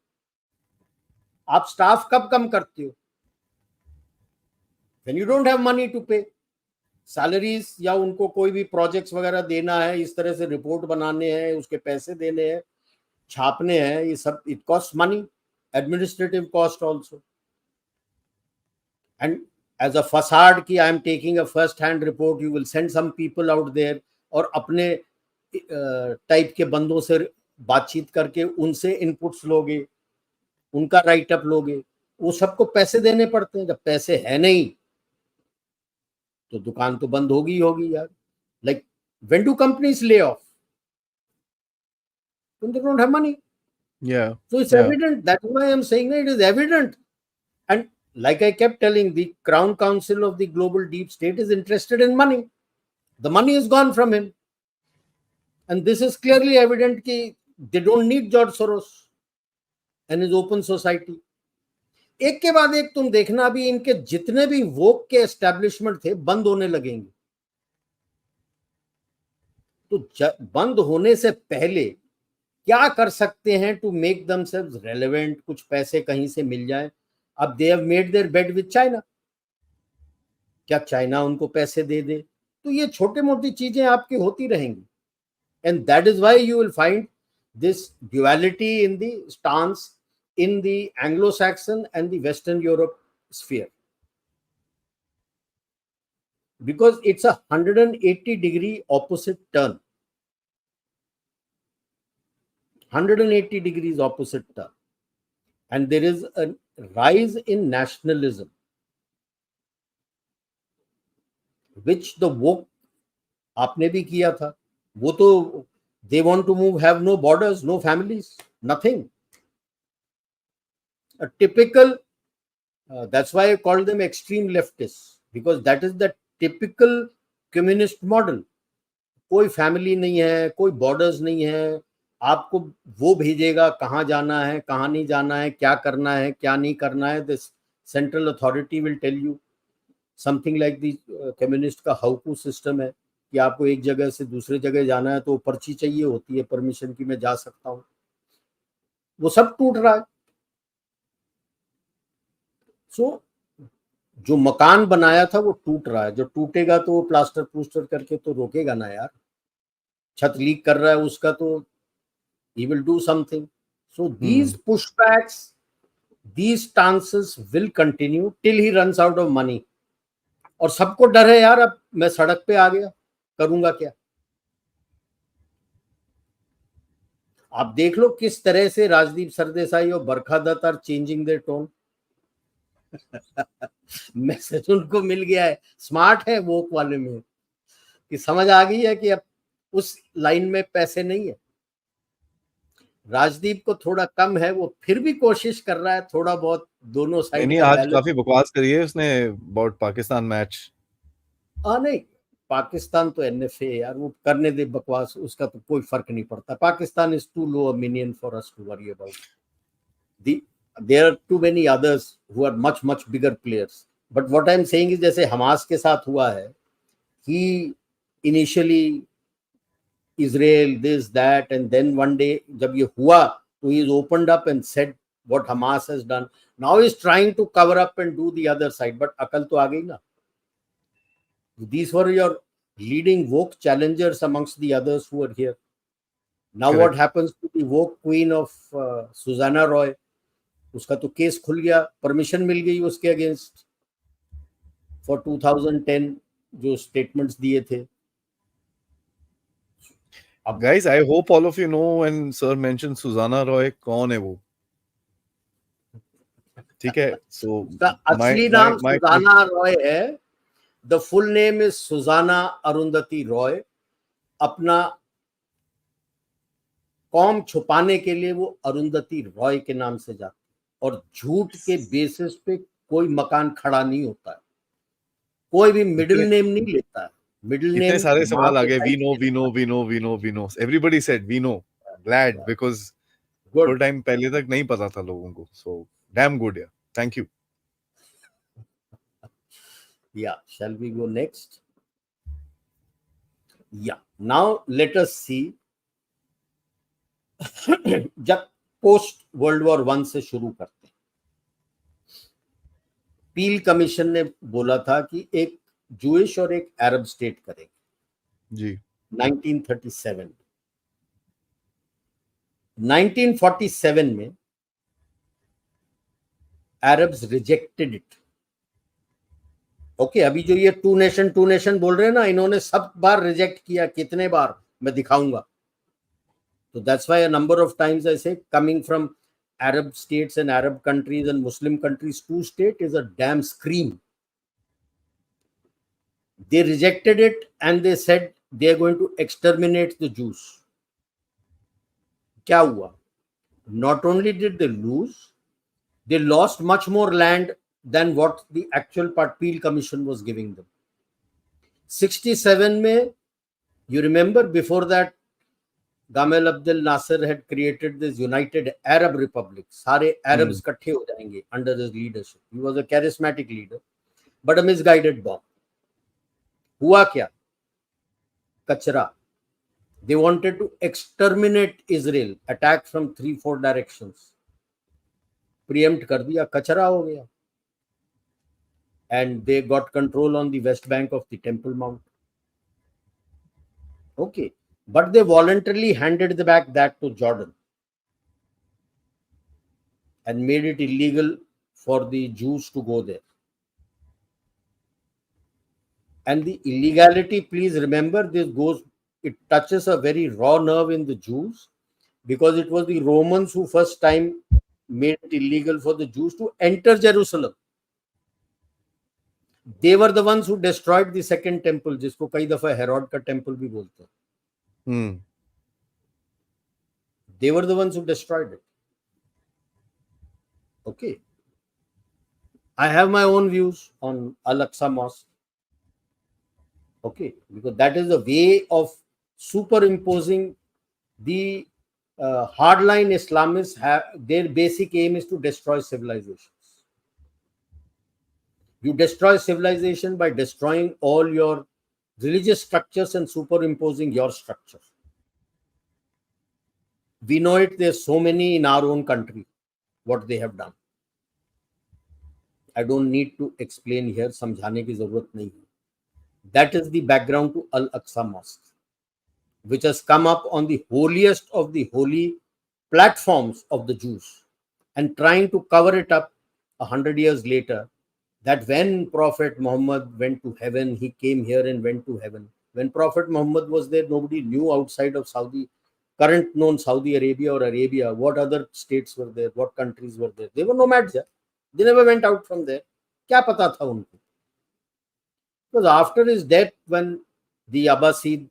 आप स्टाफ कब कम करते हो? When you don't have money to pay salaries, या उनको कोई भी प्रोजेक्ट्स वगैरह देना है, इस तरह से रिपोर्ट बनाने हैं, उसके पैसे देने हैं, छापने हैं, ये सब it cost money, administrative cost also. And as a facade कि I am taking a first hand report, you will send some people out there और अपने टाइप के बंदों से बातचीत करके उनसे इनपुट्स लोगे, उनका राइट अप लोगे. वो सबको पैसे देने पड़ते हैं. जब पैसे है नहीं तो दुकान तो बंद होगी यार. Like when do companies lay off? when they don't have money. Yeah. So it's evident. That's why I'm saying that it is evident. And like I kept telling, the Crown Council of the global deep state is interested in money. The money is gone from him. And this is clearly evident that they don't need George Soros and his open society. एक के बाद एक तुम देखना, अभी इनके जितने भी वोक के एस्टेब्लिशमेंट थे बंद होने लगेंगे. तो बंद होने से पहले क्या कर सकते हैं टू मेक देमसेल्व्स रेलेवेंट, कुछ पैसे कहीं से मिल जाए. अब they have made their bed with China, क्या चाइना उनको पैसे दे दे? तो ये छोटे मोटी चीजें आपकी होती रहेंगी. And that is why you will find this duality in the stance in the Anglo-Saxon and the Western Europe sphere, because it's a 180-degree opposite turn. 180 degrees opposite turn. And there is a rise in nationalism, which the woke आपने भी किया था. वो तो they want to move, have no borders, no families, nothing. A typical, that's why I call them extreme leftists, because that is the typical communist model. कोई फैमिली नहीं है, कोई बॉर्डर्स नहीं है, आपको वो भेजेगा कहाँ जाना है, कहाँ नहीं जाना है, क्या करना है, क्या नहीं करना है. This central authority will tell you. Something like the communist का हाउकू सिस्टम है कि आपको एक जगह से दूसरे जगह जाना है तो पर्ची चाहिए होती है परमिशन की, मैं जा सकता हूँ. वो सब टूट रहा है. सो जो मकान बनाया था वो टूट रहा है. जो टूटेगा तो वो प्लास्टर प्लूस्टर करके तो रोकेगा ना यार. छत लीक कर रहा है उसका, तो he will do something. So these pushbacks, these stances will continue till he runs out of money. और सबको डर है यार, अब मैं सड़क पे आ गया, करूंगा क्या? आप देख लो किस तरह से राजदीप सरदेसाई और Barkha Dutt are changing their tone. Message उनको मिल गया है. स्मार्ट है वोक वाले में, कि समझ आ गई है कि अब उस लाइन में पैसे नहीं है. राजदीप को थोड़ा कम है, वो फिर भी कोशिश कर रहा है थोड़ा बहुत दोनों साइड का आज बैलेंस. काफी बकवास करी है उसने अबाउट पाकिस्तान मैच. नहीं, पाकिस्तान तो एनएफए यार, वो करने दे बकवास, उसका तो कोई फर्क नहीं पड़ता. Pakistan is too low a minion for us to worry about. there are too many others who are much bigger players. But what I'm saying is, जैसे हमास के साथ हुआ है, he initially Israel this that, and then one day जब ये हुआ तो he opened up and said what Hamas has done. Now he's trying to cover up and do the other side, but अकल तो आ गई ना. These were your leading woke challengers amongst the others who are here. Now Correct. what happens to the woke queen of Susanna Roy? उसका तो केस खुल गया, परमिशन मिल गई उसके अगेंस्ट फॉर 2010 जो स्टेटमेंट्स दिए थे. अब Guys, I hope all of you know when sir mentioned Susanna Roy, कौन है वो? ठीक है. So उसका असली नाम सुजाना रॉय है. The full name is Suzanna Arundhati Roy. अपना कौम छुपाने के लिए वो अरुंधति रॉय के नाम से जाती, और झूठ के बेसिस पे कोई मकान खड़ा नहीं होता है. कोई भी मिडिल नेम नहीं लेता है. मिडिल नेम इतने सारे सवाल आ गए. We know. Everybody said we know. Glad, because थोड़ा टाइम पहले तक नहीं पता था लोगों को. So damn good, yeah. Thank you. Yeah, shall we go next? Yeah, now let us see. जब पोस्ट वर्ल्ड वॉर 1 से शुरू करते हैं, पील कमीशन ने बोला था कि एक जूइश और एक अरब स्टेट करेंगे जी. 1937 1947 में अरब्स रिजेक्टेड इट. ओके, अभी जो ये टू नेशन बोल रहे हैं ना, इन्होंने सब बार रिजेक्ट किया. कितने बार मैं दिखाऊंगा. So that's why a number of times I say coming from Arab states and Arab countries and Muslim countries to state is a damn scream. They rejected it and they said they are going to exterminate the Jews. क्या हुआ? Not only did they lose, they lost much more land than what the actual Peel Commission was giving them. 67 में, you remember before that Gamal Abdel Nasser had created this United Arab Republic. सारे Arabs इकट्ठे हो जाएंगे under his leadership. He was a charismatic leader, but a misguided bomb. हुआ क्या? कचरा. They wanted to exterminate Israel, attack from 3-4 directions. Preempt कर दिया, कचरा हो गया. And they got control on the west bank of the Temple Mount. Okay. But they voluntarily handed back that to Jordan and made it illegal for the Jews to go there. And the illegality, please remember, it touches a very raw nerve in the Jews, because it was the Romans who first time made it illegal for the Jews to enter Jerusalem. They were the ones who destroyed the second temple, जिसको कई दफा हेरोड का टेम्पल भी बोलते हैं. They were the ones who destroyed it. Okay. I have my own views on Al-Aqsa Mosque. Okay. Because that is a way of superimposing the hardline Islamists. Their basic aim is to destroy civilizations. You destroy civilization by destroying all your religious structures and superimposing your structure. We know it. There's so many in our own country, what they have done. I don't need to explain here. समझाने की जरूरत नहीं है. That is the background to Al-Aqsa Mosque, which has come up on the holiest of the holy platforms of the Jews, and trying to cover it up 100 years later, that when Prophet Muhammad went to heaven, he came here and went to heaven. When Prophet Muhammad was there, nobody knew outside of current known Saudi Arabia or Arabia, what other states were there, what countries were there. They were nomads there. They never went out from there. क्या पता था उनको? Because after his death, when the Abbasid,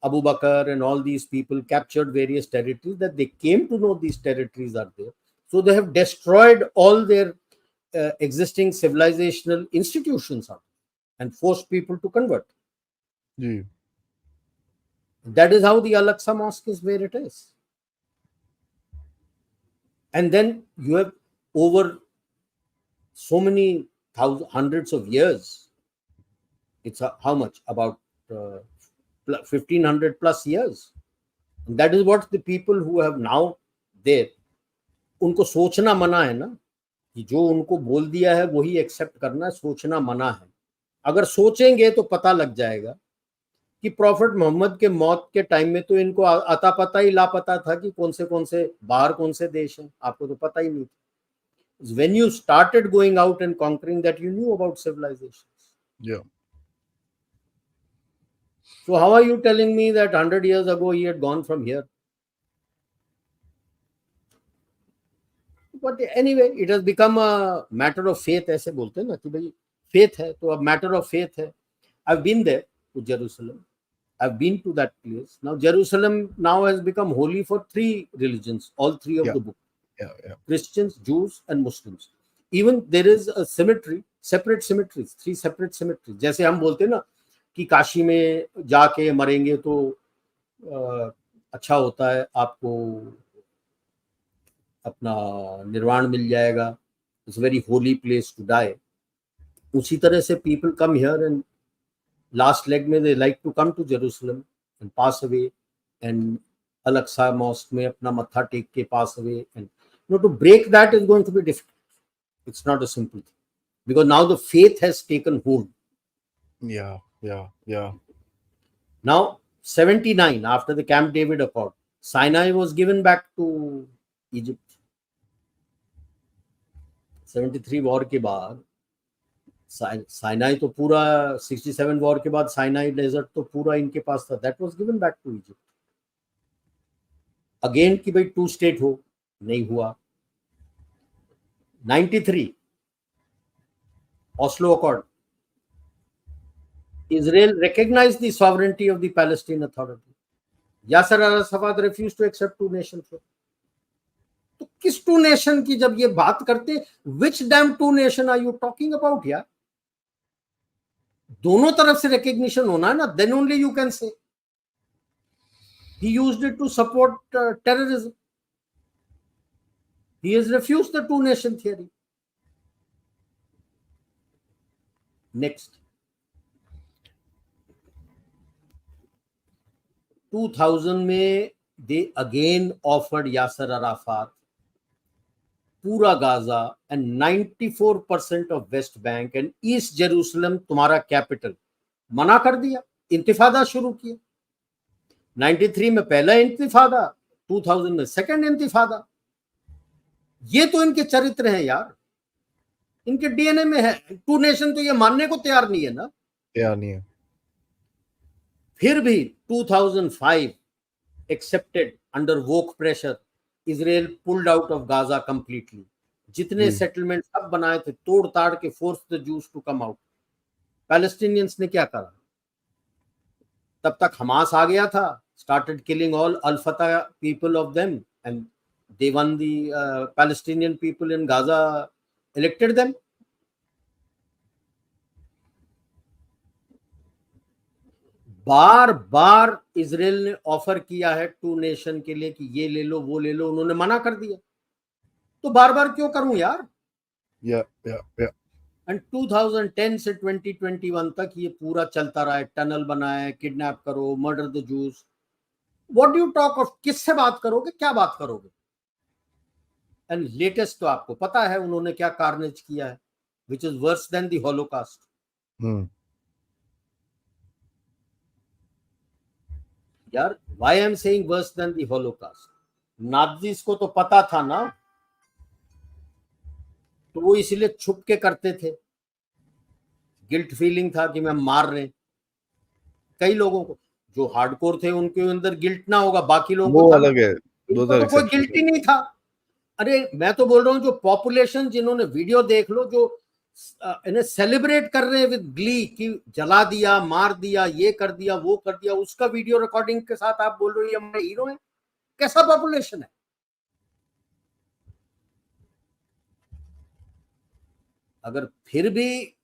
Abu Bakr and all these people captured various territories, that they came to know these territories are there. So they have destroyed all their existing civilizational institutions and forced people to convert. Ji. That is how the Al-Aqsa Mosque is where it is. And then you have over so many hundreds of years. It's how much? About 1500 plus years. And that is what the people who have now there, उनको सोचना मना है ना, कि जो उनको बोल दिया है वही एक्सेप्ट करना, सोचना मना है. अगर सोचेंगे तो पता लग जाएगा कि प्रॉफिट मोहम्मद के मौत के टाइम में तो इनको अता पता ही लापता था कि कौन से बाहर कौन से देश हैं, आपको तो पता ही नहीं था. When you started going out and conquering that, you knew about civilizations. Yeah. So how are you telling me that 100 years ago he had gone from here? But anyway, it has become a matter of faith. ऐसे बोलते हैं ना कि भाई faith है, तो अब matter of faith है. I've been there to Jerusalem. I've been to that place. Now Jerusalem now has become holy for three religions, all three of the book. Yeah. Christians, Jews and Muslims. Even there is a cemetery, separate cemeteries, three separate cemeteries. जैसे हम बोलते हैं ना कि काशी में जाके मरेंगे तो अच्छा होता है, आपको अपना निर्वाण मिल जाएगा. It's a very holy place to die. उसी तरह से people come here and last leg में they like to come to Jerusalem and pass away, and Al-Aqsa mosque में अपना मत्था टेक के pass away, and to break that is going to be difficult. It's not a simple thing because now the faith has taken hold. Yeah. Now 79, after the Camp David Accord, Sinai was given back to Egypt. 73 war के बाद साइनाई तो पूरा, 67 वॉर के बाद साइनाई डेजर्ट तो पूरा इनके पास था. That was given back to Egypt. Again कि भाई 2 स्टेट हो, नहीं हुआ. 93 Oslo Accord. Israel recognized the sovereignty of the Palestine Authority. Yasser Arafat refused to accept 2 nation flow. तो किस 2 नेशन की जब ये बात करते, which damn 2 nation are you talking about यार? दोनों तरफ से रिकग्निशन होना है ना, then only you can say. He used it to support terrorism. He has refused the 2 nation theory. Next 2000 में they again offered Yasser Arafat पूरा Gaza and 94% of West Bank and East Jerusalem तुम्हारा कैपिटल. मना कर दिया, इंतिफादा शुरू किया. 93 में पहला इंतिफादा, 2000 में सेकंड इंतिफादा. ये तो इनके चरित्र हैं यार, इनके डीएनए में है. 2 नेशन तो ये मानने को तैयार नहीं है ना, तैयार नहीं है. फिर भी 2005 accepted under woke pressure. Israel pulled out of Gaza completely. जितने सेटलमेंट सब बनाए थे तोड़ ताड़ के, force the Jews to come out. Palestinians ने क्या करा? तब तक हमास आ गया था, started killing all al-Fatah people of them, and they won the Palestinian people in Gaza, elected them. Bar bar Israel ने ऑफर किया है 2 नेशन के लिए कि ये ले लो वो ले लो, उन्होंने मना कर दिया. तो बार बार क्यों करूं यार? एंड 2010 से 2021 तक ये पूरा चलता रहा है. टनल बनाए, किडनैप करो, murder the juice. What do you talk of? किससे बात करोगे, क्या बात करोगे? एंड लेटेस्ट तो आपको पता है उन्होंने क्या कार्नेज किया है, which is worse than the holocaust. यार, why I am saying worse than the Holocaust? नाज़ीज़ को तो पता था ना, तो वो इसीलिए छुप के करते थे. गिल्ट फीलिंग था कि मैं मार रहे. कई लोगों को जो हार्डकोर थे उनके अंदर गिल्ट ना होगा, बाकी लोगों को था. अलग है, तो कोई गिल्ट ही नहीं था. अरे मैं तो बोल रहा हूँ जो पॉपुलेशन, जिन्होंने वीडियो देख लो, जो इन्हें सेलिब्रेट कर रहे हैं विद ग्ली कि जला दिया, मार दिया, ये कर दिया, वो कर दिया, उसका वीडियो रिकॉर्डिंग के साथ आप बोल रहे हो ये हमारे हीरो हैं. कैसा पॉपुलेशन है? अगर फिर भी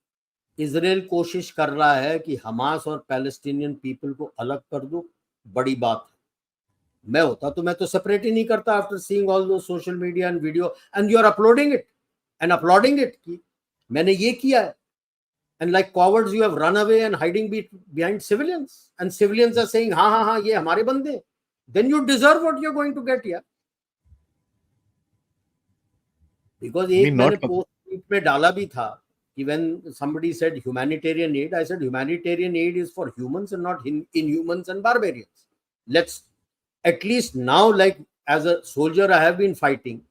इजराइल कोशिश कर रहा है कि हमास और पैलेस्टीनियन पीपल को अलग कर दो, बड़ी बात है. मैं होता तो मैं तो सेपरेट ही नहीं करता. After seeing all those social media and video, and you are uploading it. and applauding it कि मैंने ये किया है, and like cowards you have run away and hiding behind civilians, and civilians are saying हाँ हाँ हाँ ये हमारे बंदे, then you deserve what you're going to get here. Because एक मैंने पोस्ट में डाला भी था कि when somebody said humanitarian aid, I said humanitarian aid is for humans and not inhumans and barbarians. Let's at least now, like as a soldier I have been fighting,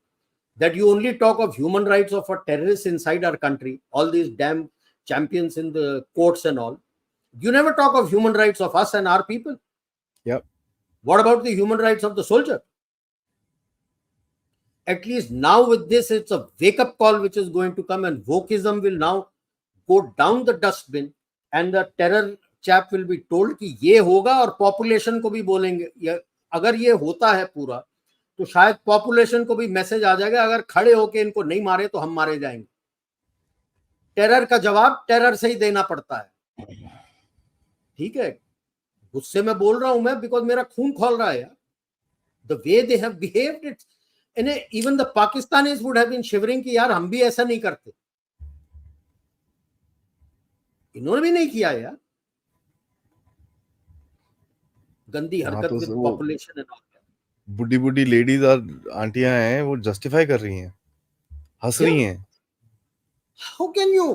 that you only talk of human rights of a terrorist inside our country, all these damn champions in the courts and all. You never talk of human rights of us and our people. Yep. What about the human rights of the soldier? At least now with this, it's a wake-up call which is going to come, and wokeism will now go down the dustbin, and the terror chap will be told कि ये होगा, और population को भी बोलेंगे अगर ये होता है पूरा तो शायद पॉपुलेशन को भी मैसेज आ जाएगा अगर खड़े होके इनको नहीं मारे तो हम मारे जाएंगे. टेरर का जवाब टेरर से ही देना पड़ता है. ठीक है, गुस्से में बोल रहा हूं मैं बिकॉज मेरा खून खोल रहा है यार. The way they have behaved, it's even the Pakistanis would have been shivering कि यार हम भी ऐसा नहीं करते. इन्होंने भी नहीं किया यार, गंदी हरकत विद पॉपुलेशन एंड ऑल. बुढ़ी बुढ़ी लेडीज और आंटियां हैं वो जस्टिफाई कर रही हैं, हंस रही हैं. हाउ कैन यू,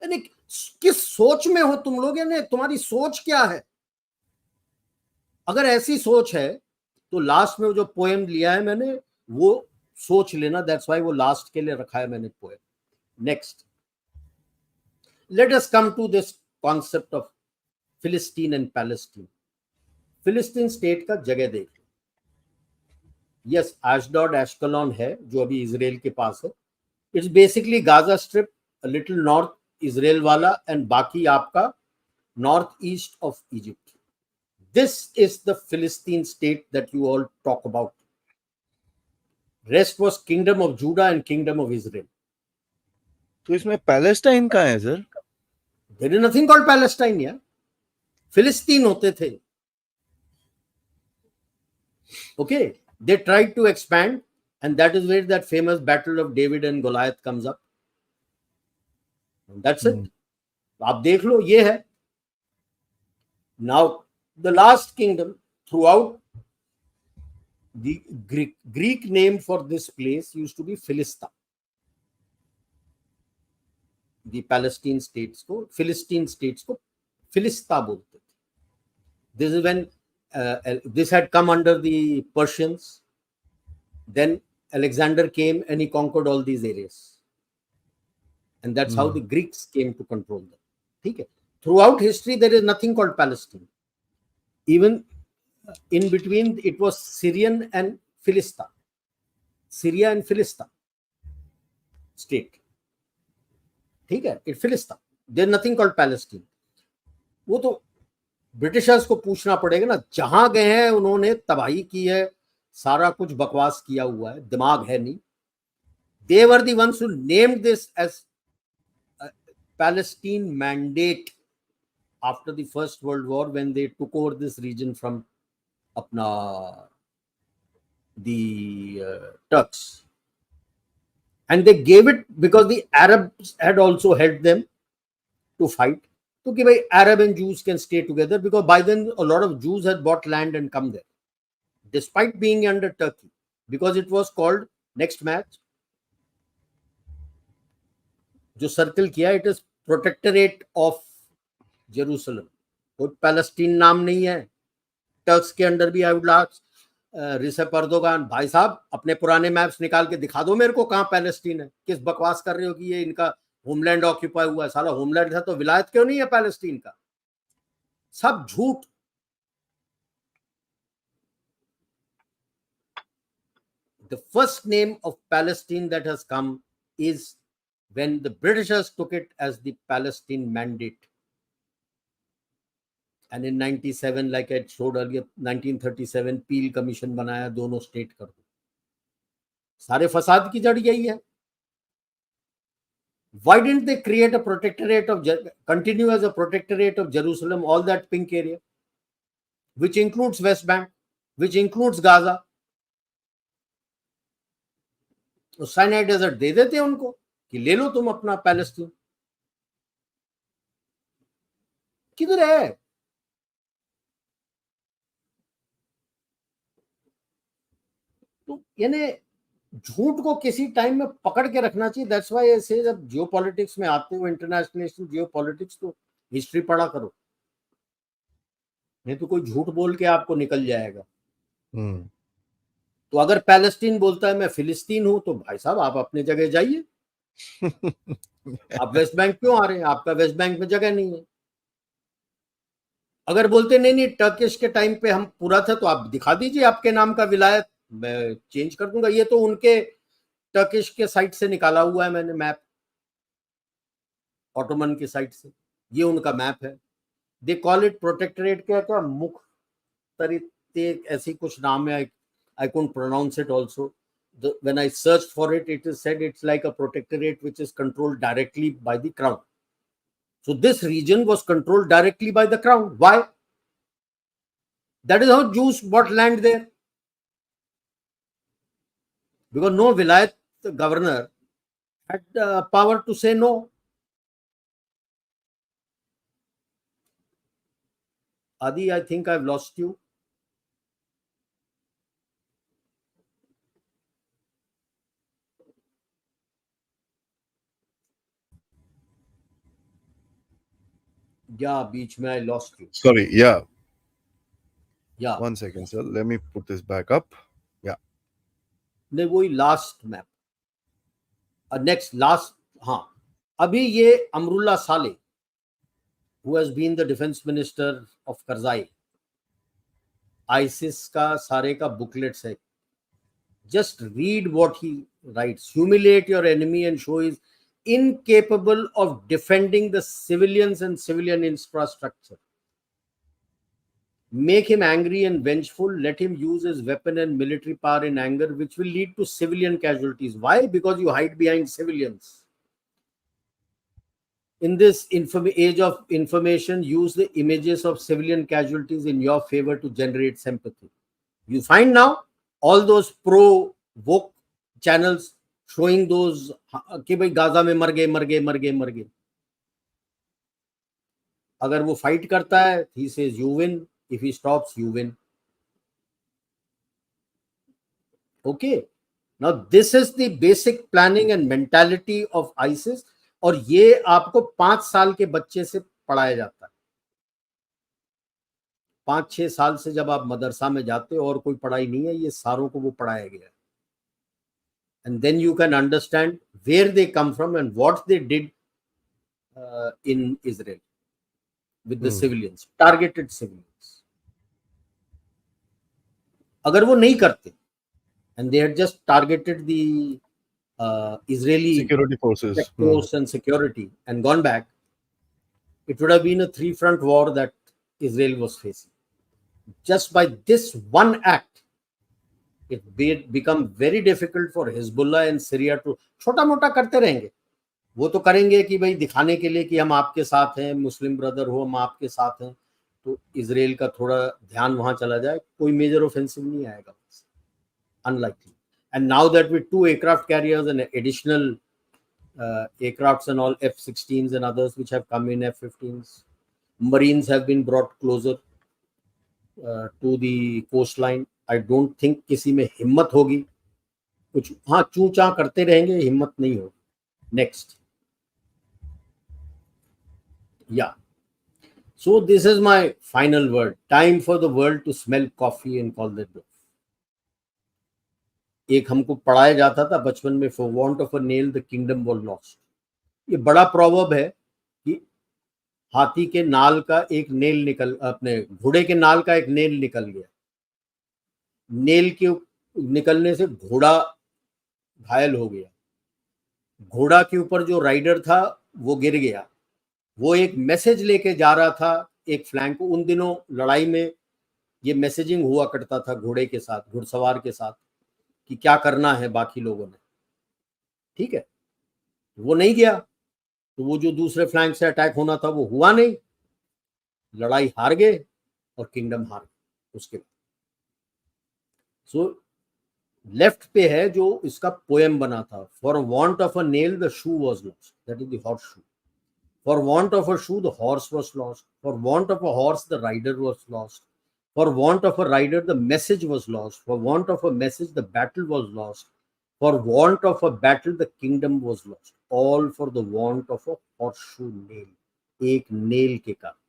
यानी किस सोच में हो तुम लोग, यानी तुम्हारी सोच क्या है? अगर ऐसी सोच है तो लास्ट में जो पोएम लिया है मैंने वो सोच लेना, दैट्स व्हाई वो लास्ट के लिए रखा है मैंने poem. Next, let us come to this concept of फिलिस्तीन एंड पैलेस्टीन. फिलिस्तीन स्टेट का जगह देख लो. यस, एशडोड एशकलॉन है जो अभी इजराइल के पास है. It's basically Gaza strip, a little north Israel वाला, एंड बाकी आपका north east of Egypt. This is the Philistine state that you all talk about. Rest was kingdom of Judah and kingdom of Israel. तो इसमें पैलेस्टाइन कहाँ है sir? There is nothing called Palestine यार. फिलिस्तीन होते थे. Okay, they tried to expand, and that is where that famous battle of David and Goliath comes up. And that's it. आप देख लो, ये है. Now the last kingdom throughout, the Greek name for this place used to be Philista. The Palestine states को, Philistine states को Philista बोलते थे. This is when this had come under the Persians. Then Alexander came and he conquered all these areas, and that's how the Greeks came to control them. ठीक है. Throughout history there is nothing called Palestine. Even in between it was Syrian and Philista, Syria and Philista state. ठीक है, it Philista. There is nothing called Palestine. वो तो ब्रिटिशर्स को पूछना पड़ेगा ना, जहां गए हैं उन्होंने तबाही की है, सारा कुछ बकवास किया हुआ है, दिमाग है नहीं. They were the ones who named this as Palestine Mandate after the First World War, when they took over this region from the Turks. And they gave it because the Arabs had also helped them to fight. So कि भाई Arab and Jews can stay together, because by then a lot of Jews had bought land and come there, despite being under Turkey, because it was called, next match जो सर्कल किया, it is Protectorate of Jerusalem. कोई पैलेस्टीन नाम नहीं है. टर्क्स के अंडर भी आई वुड आस्क रिसेप अर्दोगान, भाई साहब अपने पुराने मैप्स निकाल के दिखा दो मेरे को कहां पैलेस्टीन है. किस बकवास कर रहे हो कि ये इनका होमलैंड ऑक्यूपाई हुआ है. साला होमलैंड था तो विलायत क्यों नहीं है पैलेस्टीन का? सब झूठ. The first name of Palestine that has come is when the Britishers took it as the Palestine Mandate. And in 97, like I showed earlier, 1937 Peel Commission बनाया, दोनों स्टेट कर दो. सारे फसाद की जड़ यही है. Why didn't they create a protectorate of, continue as a protectorate of Jerusalem, all that pink area, which includes West Bank, which includes Gaza? तो साइनाई डेजर्ट दे देते हैं उनको कि ले लो तुम अपना पैलेस्टीन। किधर है? तो यानी झूठ को किसी टाइम में पकड़ के रखना चाहिए। दैट्स व्हाई आई से जब जियोपॉलिटिक्स में आते हो, इंटरनेशनल जियोपॉलिटिक्स, तो हिस्ट्री पढ़ा करो, नहीं तो कोई झूठ बोल के आपको निकल जाएगा। तो अगर पैलेस्टीन बोलता है मैं फिलिस्तीन हूं, तो भाई साहब आप अपने जगह जाइए। आप वेस्ट बैंक क्यों आ रहे हैं? आपका वेस्ट बैंक में जगह नहीं है। अगर बोलते नहीं नहीं टर्किश के टाइम पे हम पूरा था, तो आप दिखा दीजिए आपके नाम का विलायत, मैं चेंज कर दूंगा। ये तो उनके टर्किश के साइट से निकाला हुआ है मैंने मैप, ऑटोमन की साइट से, ये उनका मैप है। दे कॉल इट प्रोटेक्टरेट, क्या क्या मुख तरीके ऐसी कुछ नाम है, I couldn't pronounce it also. When I searched for it, it is said it's like a protectorate which is controlled directly by the crown. So this region was controlled directly by the crown. Why? That is how Jews bought land there. Because no vilayat governor had power to say no. Adi, I think I've lost you. Yeah, beach mein I lost you. Sorry, yeah. Yeah. 1 second, sir. Let me put this back up. Yeah. नहीं, वही लास्ट मैप, नेक्स्ट लास्ट। हाँ, अभी ये अमरुल्ला साले, who has been the defense minister of Karzai, ISIS का सारे का बुकलेट्स है। Just read what he rights. Humiliate your enemy and show is incapable of defending the civilians and civilian infrastructure. Make him angry and vengeful. Let him use his weapon and military power in anger, which will lead to civilian casualties. Why? Because you hide behind civilians. In this age of information, use the images of civilian casualties in your favor to generate sympathy. You find now all those pro-woke channels showing those कि भाई गाजा में मर गए मर गए मर गए मर गए। अगर वो फाइट करता है, he says you win. If he stops, you win. Okay. Now this is the basic planning and mentality of ISIS. और ये आपको 5 साल के बच्चे से पढ़ाया जाता है। 5-6 साल से जब आप मदरसा में जाते हो और कोई पढ़ाई नहीं है, ये सारों को वो पढ़ाया गया है। And then you can understand where they come from and what they did in Israel with the civilians, targeted civilians. अगर वो नहीं करते and they had just targeted the Israeli security forces force and security and gone back, it would have been a 3-front war that Israel was facing. Just by this one act, it become very difficult for Hezbollah and Syria to छोटा मोटा करते रहेंगे। वो तो करेंगे कि भाई दिखाने के लिए कि हम आपके साथ हैं, मुस्लिम ब्रदर हो, हम आपके साथ हैं, तो इजराइल का थोड़ा ध्यान वहां चला जाए, कोई मेजर ऑफेंसिव नहीं आएगा, unlikely. And now that with 2 aircraft carriers and additional aircrafts and all F-16s and others which have come in, F-15s, Marines have been brought closer to the coastline. I don't think किसी में हिम्मत होगी, कुछ हाँ चू चा करते रहेंगे, हिम्मत नहीं होगी। Next. Yeah. So this is my final word. Time for the world to smell coffee and call the bluff. एक हमको पढ़ाया जाता था बचपन में, for want of a nail the kingdom was lost. ये बड़ा प्रॉवर्ब है कि हाथी के नाल का एक नेल निकल, अपने घोड़े के नाल का एक नेल निकल गया। नेल के निकलने से घोड़ा घायल हो गया। घोड़ा के ऊपर जो राइडर था वो गिर गया। वो एक मैसेज लेके जा रहा था एक फ्लैंक को। उन दिनों लड़ाई में ये मैसेजिंग हुआ करता था घोड़े के साथ, घुड़सवार के साथ, कि क्या करना है बाकी लोगों ने, ठीक है। वो नहीं गया, तो वो जो दूसरे फ्लैंक से अटैक होना था वो हुआ नहीं, लड़ाई हार गए और किंगडम हार गए उसके बाद। सो लेफ्ट पे है जो इसका पोएम बना था, for want of a nail the shoe was lost, that is the horseshoe. For want of a shoe the horse was lost, for want of a horse the rider was lost, for want of a rider the message was lost, for want of a message the battle was lost, for want of a battle the kingdom was lost, all for the want of a horseshoe nail, एक नेल के कारण।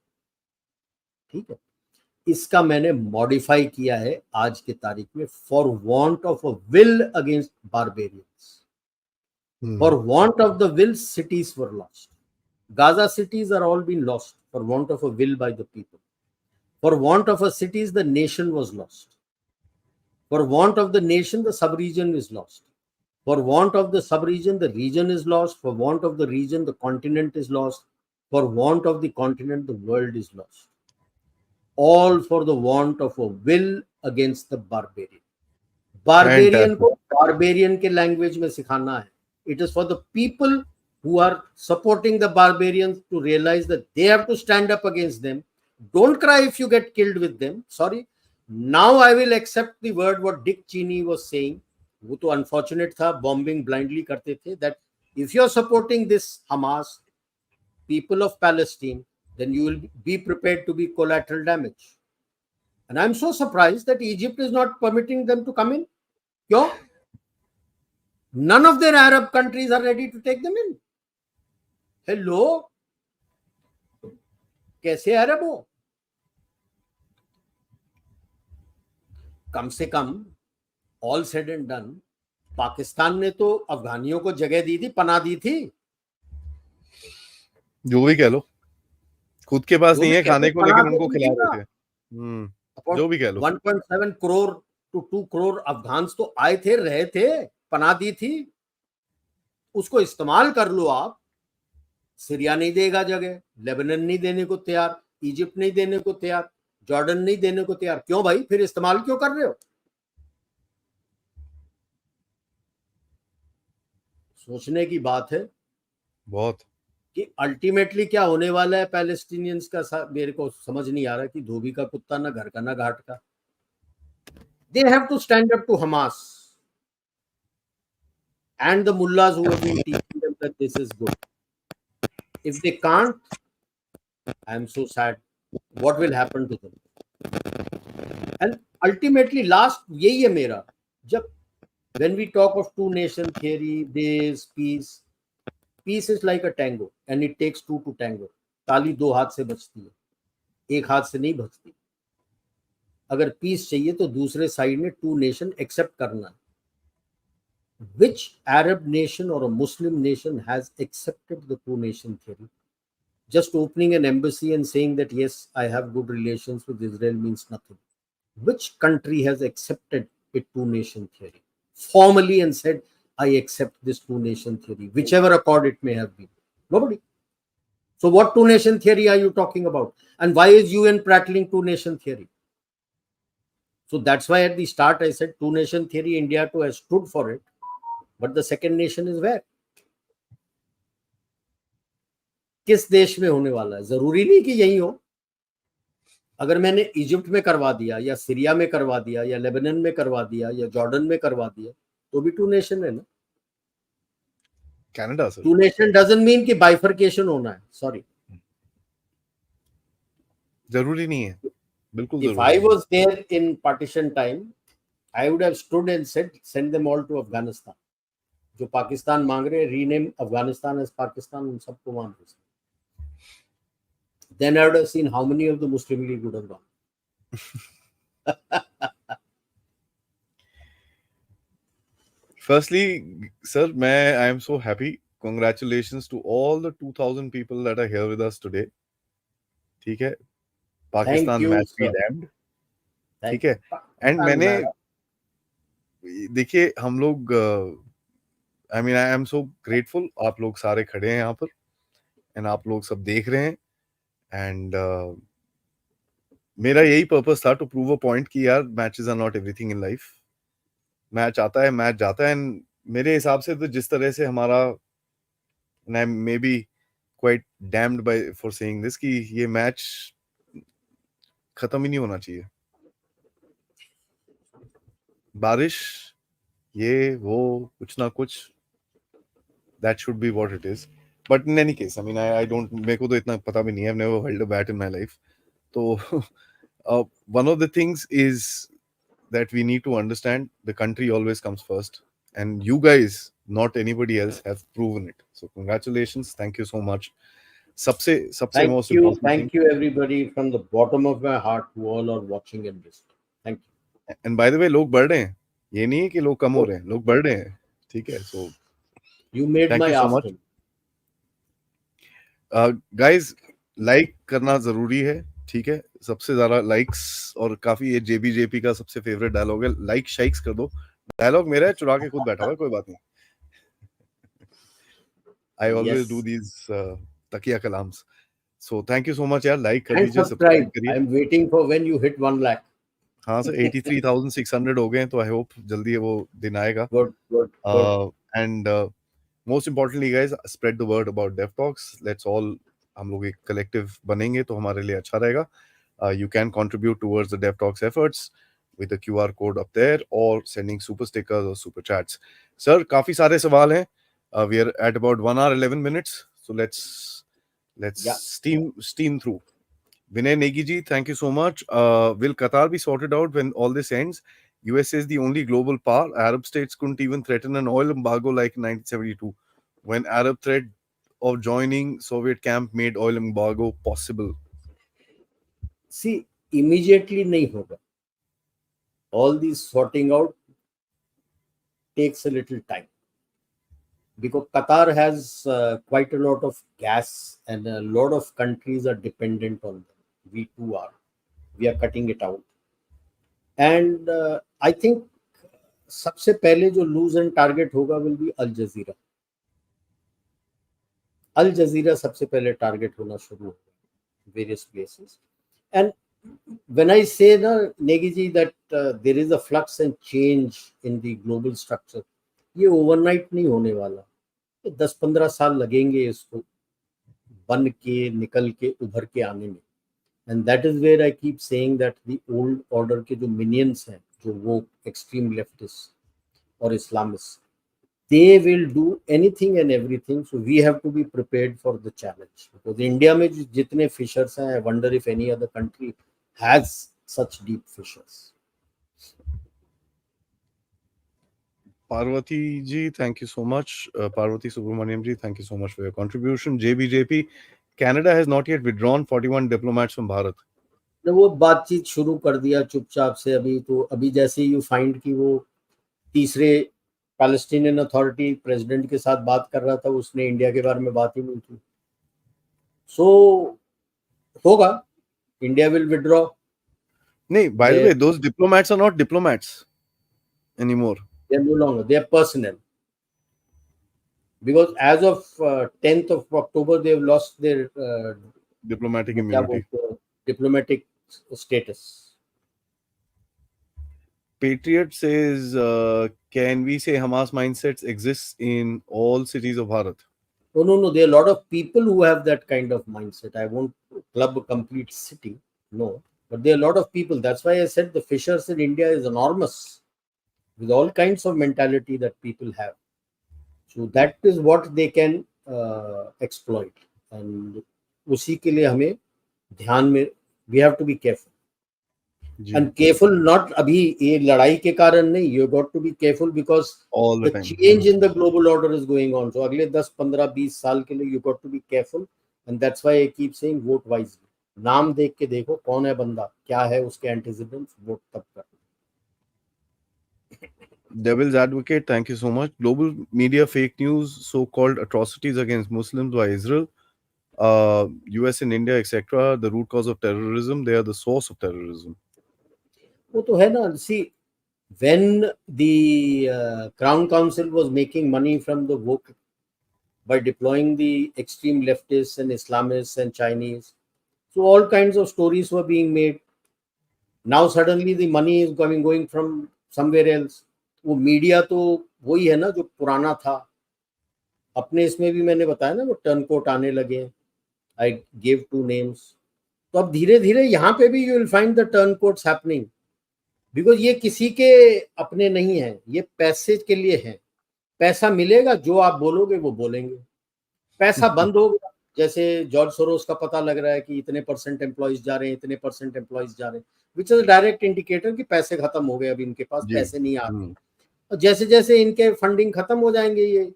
ठीक है, इसका मैंने मॉडिफाई किया है आज के तारीख में, for want of a will against barbarians, for want of the will cities were lost, Gaza cities are all been lost for want of a will by the people, for want of a cities the nation was lost, for want of the nation the sub-region is lost, for want of the sub-region the region is lost, for want of the region the continent is lost, for want of the continent the world is lost, all for the want of a will against the barbarian। Barbarian fantastic. को बारबेरियन के लैंग्वेज में सिखाना है। It is for the people who are supporting the barbarians to realize that they have to stand up against them. Don't cry if you get killed with them. Sorry. Now I will accept the word what Dick Cheney was saying. वो तो unfortunate था, bombing blindly करते थे, that if you are supporting this Hamas, people of Palestine, then you will be prepared to be collateral damage. And I'm so surprised that Egypt is not permitting them to come in. क्यों? None of their Arab countries are ready to take them in. Hello, कैसे अरब हो? कम से come all said and done Pakistan ने तो अफगानियों को जगह दी थी, पनाह दी थी। जो भी कह लो, खुद के पास जो नहीं भी है कह लो, खाने को, पनाह लेकिन तो उनको दी खिला थी रहे ना। थे। जो भी कह लो, 1.7 करोड़ टू 2 करोड़ अफगान तो आए थे, रहे थे, पनाह दी थी, उसको इस्तेमाल कर लो आप। सीरिया नहीं देगा जगह, लेबनान नहीं देने को तैयार, इजिप्ट नहीं देने को तैयार, जॉर्डन नहीं देने को तैयार। क्यों भाई, फिर इस्तेमाल क्यों कर रहे हो? सोचने की बात है बहुत। कि अल्टीमेटली क्या होने वाला है पैलेस्टीनियंस का, मेरे को समझ नहीं आ रहा कि धोबी का कुत्ता ना घर का ना घाट का। They have to stand up to Hamas and the mullahs who have been teaching them that this is good. If they can't, I am so sad. What will happen to them? And ultimately, last यही है मेरा, जब when we talk of two nation theory, this peace is like a tango and it takes two to tango. ताली दो हाथ से बजती है, एक हाथ से नहीं बजती। अगर पीस चाहिए तो दूसरे साइड ने टू नेशन एक्सेप्ट करना है। Which Arab nation or a Muslim nation has accepted the two nation theory? Just opening an embassy and saying that yes, I have good relations with Israel means nothing. Which country has accepted a two nation theory formally and said, I accept this two nation theory, whichever accord it may have been? Nobody. So what two nation theory are you talking about? And why is UN prattling two nation theory? So that's why at the start I said two nation theory, India too has stood for it. But the second nation is where? किस देश में होने वाला है? जरूरी नहीं कि यही हो। अगर मैंने इजिप्ट में करवा दिया या सीरिया में करवा दिया या लेबनान में करवा दिया या जॉर्डन में करवा दिया तो भी टू नेशन है ना। Canada sir, two nation doesn't mean कि बाइफर्केशन होना है। सॉरी, जरूरी नहीं है, बिल्कुल इफ जरूरी आई नहीं है। Was there in partition time I would have stood and said send them all to Afghanistan. जो पाकिस्तान मांग रहे हैं रीनेम अफगानिस्तान एज पाकिस्तान, उन सबको वहां भेज। Then I would have seen how many of the Muslim League would have gone. Firstly, sir, I am so happy. Congratulations to all the 2000 people that are here with us today. ठीक है, thank Pakistan you match be sir, damned. Thank ठीक है, एंड पाकिस्तान मैंने मैच। देखिए हम लोग, I mean I am so grateful, आप लोग सारे खड़े हैं यहाँ पर एंड आप लोग सब देख रहे हैं। एंड मेरा यही पर्पस था, टू प्रूव अ पॉइंट कि यार matches are not everything in life. Match आता है, मैच जाता है, एंड मेरे हिसाब से तो जिस तरह से हमारा, and I may be quite damned by for saying this, कि ये मैच खत्म ही नहीं होना चाहिए। बारिश ये वो कुछ ना कुछ, that should be what it is. But in any case, I mean, I don't, मेरे को तो इतना पता भी नहीं है, I've never held a bat in my life. So one of the things is that we need to understand the country always comes first, and you guys, not anybody else, have proven it. So congratulations, thank you so much. सबसे सबसे most important thing, Thank you everybody from the bottom of my heart who all are watching and listening. Thank and by the way, लोग बढ़ रहे हैं, ये नहीं है कि लोग कम हो you. रहे हैं, लोग बढ़ रहे हैं, ठीक है. So You made thank my you so much. afternoon. Guys, like करना जरूरी है, ठीक है. सबसे ज्यादा लाइक्स, और काफी, ये जेबीजेपी का सबसे फेवरेट डायलॉग है, लाइक शाइक्स कर दो. डायलॉग मेरा है, चुरा के खुद बैठा हुआ है, कोई बात नहीं. I always do Yes. These तकिया कलाम्स. So thank you so much यार, लाइक कर And दीजिए, सब्सक्राइब subscribe. करिए. I'm waiting for when you hit 1 lakh. हाँ सर, 83,600 हो गए हैं, तो आई होप जल्दी वो दिन आएगा. Good, good, good. And most importantly guys, spread the word about dev talks. Let's all, हम लोग एक collective बनेंगे तो हमारे लिए अच्छा रहेगा. You can contribute towards the dev talks efforts with the QR code up there, or sending super stickers or super chats. Sir, काफी सारे सवाल हैं. We are at about 1 hour 11 minutes, so let's Yeah. steam through. Vinay Negiji, thank you so much. Will Qatar be sorted out when all this ends? USA is the only global power. Arab states couldn't even threaten an oil embargo like in 1972, when Arab threat of joining Soviet camp made oil embargo possible. See, immediately nahi hoga. All these sorting out takes a little time because Qatar has quite a lot of gas and a lot of countries are dependent on them. We too are. We are cutting it out. And I think सबसे पहले जो लूज एंड टारगेट होगा विल बी अल जजीरा. अल जजीरा सबसे पहले टारगेट होना शुरू होगा various places. And when I say na Negi ji that there is a flux and change in the global structure, ये ओवरनाइट नहीं होने वाला. 10-15 साल लगेंगे इसको बन के निकल के उभर के आने में. And that is where I keep saying that the old order के जो मिनियंस हैं, जो वो एक्सट्रीम लेफ्टिस्ट और Islamist, they will do anything and everything. So we have to be prepared for the challenge because India में जितने fissures हैं, I wonder if any other country has such deep fissures. Parvati ji, thank you so much. Parvati Subramaniam ji, thank you so much for your contribution. JBJP, Canada has not yet withdrawn 41 diplomats from Bharat. तो वो बातचीत शुरू कर दिया चुपचाप से. अभी तो अभी जैसे यू फाइंड कि वो तीसरे पैलेस्टीनियन अथॉरिटी प्रेसिडेंट के साथ बात कर रहा था, उसने इंडिया के बारे में बात ही नहीं की. सो होगा, इंडिया विल विड्रॉ. नहीं, by the way, those diplomats are not diplomats anymore. They are no longer. They are personnel. Because as of 10th of October, they have lost their diplomatic immunity. Diplomatic status. Patriot says, can we say Hamas mindsets exists in all cities of Bharat? No. There are a lot of people who have that kind of mindset. I won't club a complete city, no. But there are a lot of people. That's why I said the fissures in India is enormous, with all kinds of mentality that people have. So that is what they can exploit. And उसी के लिए हमें ध्यान में, we have to be careful. And careful not अभी ये लड़ाई के कारण नहीं. You got to be careful because all the change in the global order is going on. So अगले 10, 15, 20 साल के लिए you got to be careful. And that's why I keep saying vote wisely. नाम देख के देखो कौन है बंदा, क्या है उसके antecedents, वोट तब कर. Devil's advocate, thank you so much. Global media fake news, so-called atrocities against Muslims by Israel, US and India, etc. The root cause of terrorism. They are the source of terrorism. वो तो है ना. See, when the Crown Council was making money from the woke by deploying the extreme leftists and Islamists and Chinese, so all kinds of stories were being made. Now suddenly the money is going from somewhere else. वो मीडिया तो वही है ना जो पुराना था. अपने इसमें भी मैंने बताया ना वो टर्न कोट आने लगे. I gave 2 names. तो अब धीरे धीरे यहाँ पे भी you will find the turn coats happening. Because ये किसी के अपने नहीं है, ये पैसे के लिए है। पैसा मिलेगा, जो आप बोलोगे वो बोलेंगे। पैसा बंद हो गया, जैसे जॉर्ज सोरोस का पता लग रहा है कि इतने परसेंट एम्प्लॉइज जा रहे हैं, इतने परसेंट एम्प्लॉइज जा रहे हैं, विच इज डायरेक्ट इंडिकेटर कि पैसे खत्म हो गए, अभी इनके पास जी। पैसे नहीं आ रहे। और जैसे जैसे इनके फंडिंग खत्म हो जाएंगे ये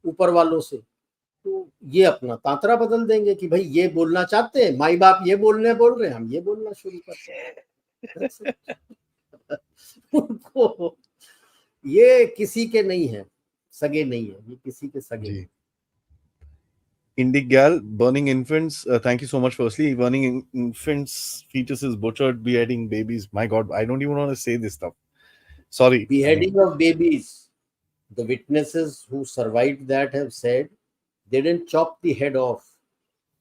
ऊपर वालों से, तो ये अपना तांतरा बदल देंगे कि भाई ये बोलना चाहते हैं, माई बाप ये बोल रहे हैं, हम ये बोलना शुरू करते हैं। That's it. उनको ये किसी के नहीं है, सगे नहीं है, ये किसी के सगे जी। नहीं। Indigal, burning infants. Thank you so much. Firstly, burning infants, fetuses, butchered, beheading babies. My God, I don't even want to say this stuff. Sorry. I mean, Beheading of babies. The witnesses who survived that have said they didn't chop the head off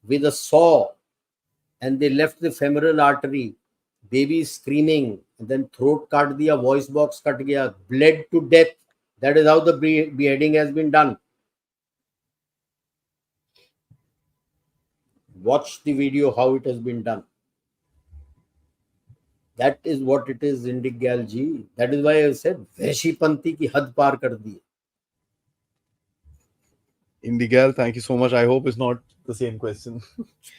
with a saw and they left the femoral artery. Baby screaming, and then throat cut diya, voice box cut gaya, bled to death. That is how the beheading has been done. Watch the video how it has been done. That is what it is, Indigal ji. That is why I said वैशीपंथी की हद पार कर दी. Indigal, thank you so much. I hope it's not the same question.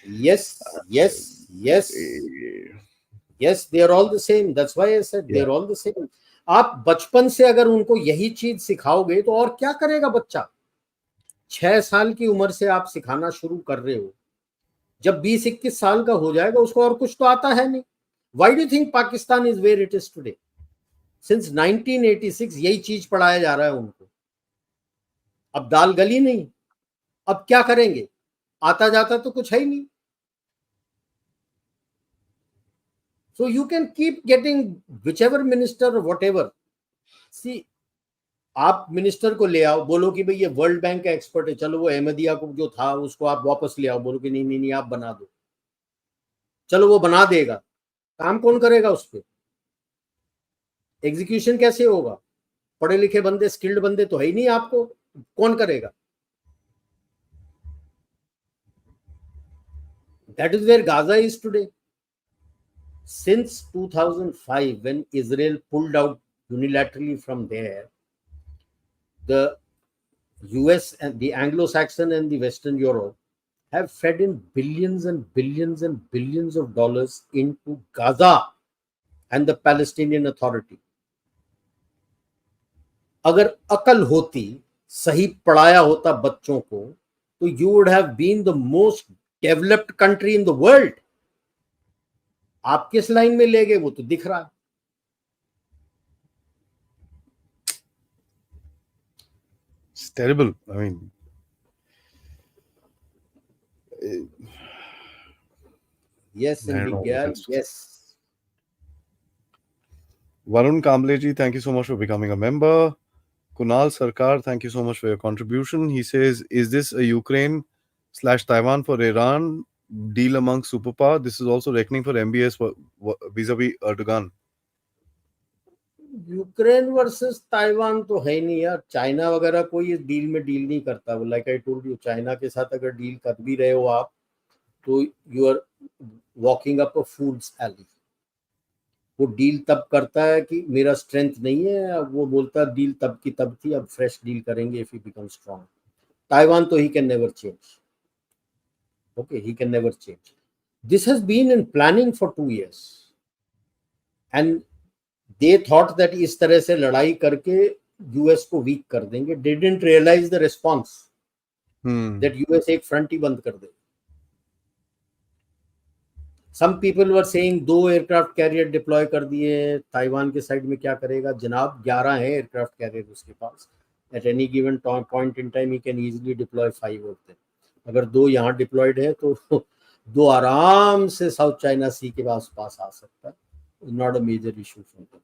Yes, yes, yes. Yes, they are all the same. That's why I said they Yeah. are all the same. आप बचपन से अगर उनको यही चीज सिखाओगे तो और क्या करेगा बच्चा? 6 साल की उम्र से आप सिखाना शुरू कर रहे हो, जब 20-21 साल का हो जाएगा उसको और कुछ तो आता है नहीं. Why do you think Pakistan is where it is today? Since 1986 यही चीज पढ़ाया जा रहा है उनको. अब दाल गली नहीं, अब क्या करेंगे? आता जाता तो कुछ है ही नहीं. So you can keep getting whichever minister or whatever. See, आप मिनिस्टर को ले आओ, बोलो कि भाई ये वर्ल्ड बैंक का एक्सपर्ट है, चलो वो अहमदिया को जो था उसको आप वापस ले आओ, बोलो कि नहीं नहीं नहीं आप बना दो, चलो वो बना देगा. काम कौन करेगा उस पर? एग्जीक्यूशन कैसे होगा? पढ़े लिखे बंदे, स्किल्ड बंदे तो है ही नहीं, आपको कौन करेगा? That is where Gaza is today. Since 2005, when Israel pulled out unilaterally from there, the US and the Anglo-Saxon and the Western Europe have fed in billions and billions and billions of dollars into Gaza and the Palestinian Authority. अगर अकल होती, सही पढ़ाया होता बच्चों को, तो you would have been the most developed country in the world. आप किस लाइन में ले गए वो तो दिख रहा है. It's terrible. I mean, Yes, I don't know India, what else to say. yes. Varun Kambleji, thank you so much for becoming a member. Kunal Sarkar, thank you so much for your contribution. He says, is this a Ukraine/Taiwan for Iran deal among superpower? This is also reckoning for MBS vis-a-vis Erdogan. Ukraine versus Taiwan तो है नहीं यार. चाइना वगैरह कोई इस डील में डील नहीं करता. Like I told you, China के साथ अगर डील कर भी रहे हो आप, तो you are walking up a fool's alley. वो डील तब करता है कि मेरा स्ट्रेंथ नहीं है, अब वो बोलता है डील तब की तब थी, अब फ्रेश डील करेंगे if he become strong. Taiwan तो he can never change. Okay, he can never change. This has been in planning for 2 years and they thought that इस तरह से लड़ाई करके यूएस को वीक कर देंगे. They didn't realise the response that US एक फ्रंट ही बंद कर दे. Some people were saying 2 aircraft carrier deploy कर दिए, ताइवान के साइड में क्या करेगा? जनाब 11 है एयरक्राफ्ट कैरियर उसके पास. At any given point in time he can easily deploy 5 of them. अगर 2 यहाँ डिप्लॉयड है तो 2 आराम से साउथ चाइना सी के पास आ सकता है. Not a major issue for them.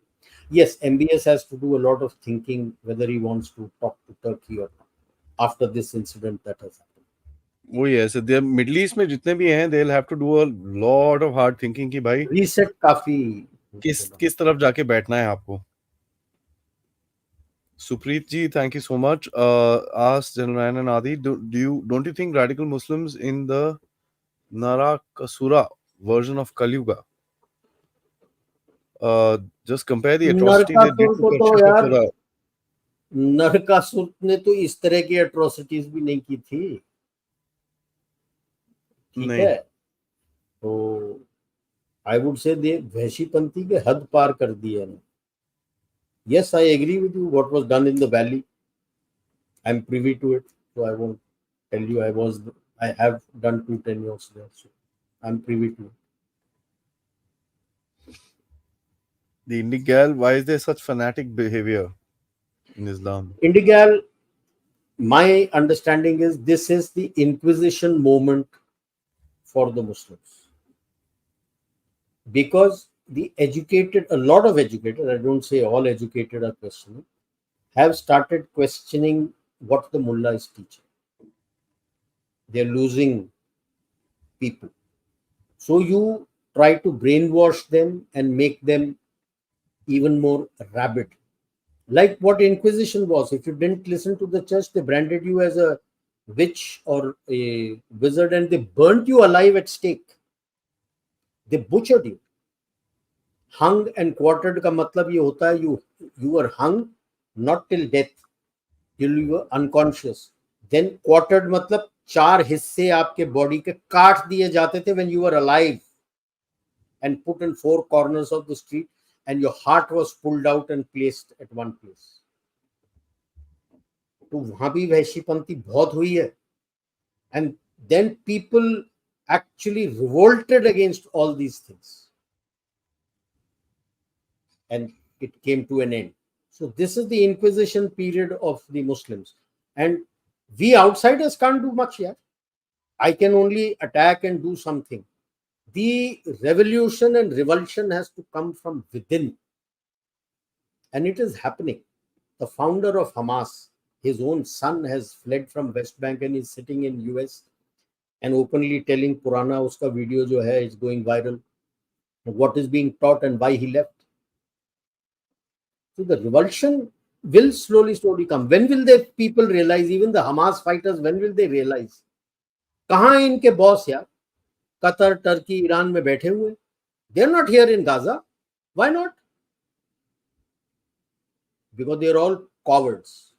Yes, MBS has to do a lot of thinking whether he wants to talk to Turkey or not after this incident that has happened. वो ही है. So the Middle East में जितने भी हैं, they'll have to do a lot of hard thinking कि भाई Reset काफी किस तरफ जाके बैठना है आपको. Supreet ji, thank you so much. Ask Janarayan and Aadi, don't you think radical Muslims in the Narakasura version of Kali Yuga Just compare the atrocity they did Narakasura to को the तो ship of यार, the. नरकासुर ने तो इस तरह की एट्रोसिटीज भी नहीं की थी, ठीक नहीं. है। तो आई वुड से दे वहशीपंथी के हद पार कर दी है। Yes, I agree with you, what was done in the valley, I am privy to it, so I won't tell you I have done 2 tenures there, so I'm privy to it. The Indigal, why is there such fanatic behavior in Islam? Indigal, my understanding is this is the Inquisition moment for the Muslims, because the educated, a lot of educated, I don't say all educated are questioning, have started questioning what the mullah is teaching. They're losing people. So you try to brainwash them and make them even more rabid. Like what Inquisition was. If you didn't listen to the church, they branded you as a witch or a wizard and they burnt you alive at stake. They butchered you. Hung and quartered का मतलब ये होता है you were hung not till death, till you were unconscious. Then quartered मतलब 4 हिस्से आपके बॉडी के काट दिए जाते थे when you were alive and put in 4 corners of the street, and your heart was pulled out and placed at one place. तो वहां भी वहशीपंथी बहुत हुई है, and then people actually revolted against all these things and it came to an end. So this is the Inquisition period of the Muslims, and we outsiders can't do much yet. I can only attack and do something. The revolution and revulsion has to come from within, and it is happening. The founder of Hamas, his own son has fled from West Bank and is sitting in US and openly telling Purana uska video jo hai is going viral, what is being taught and why he left. So the revulsion will slowly come. When will the people realize, even the Hamas fighters, when will they realize? कहाँ हैं इनके बॉस यार? कतर, टर्की, ईरान में बैठे हुए. They are not here in Gaza. Why not? Because they are all cowards.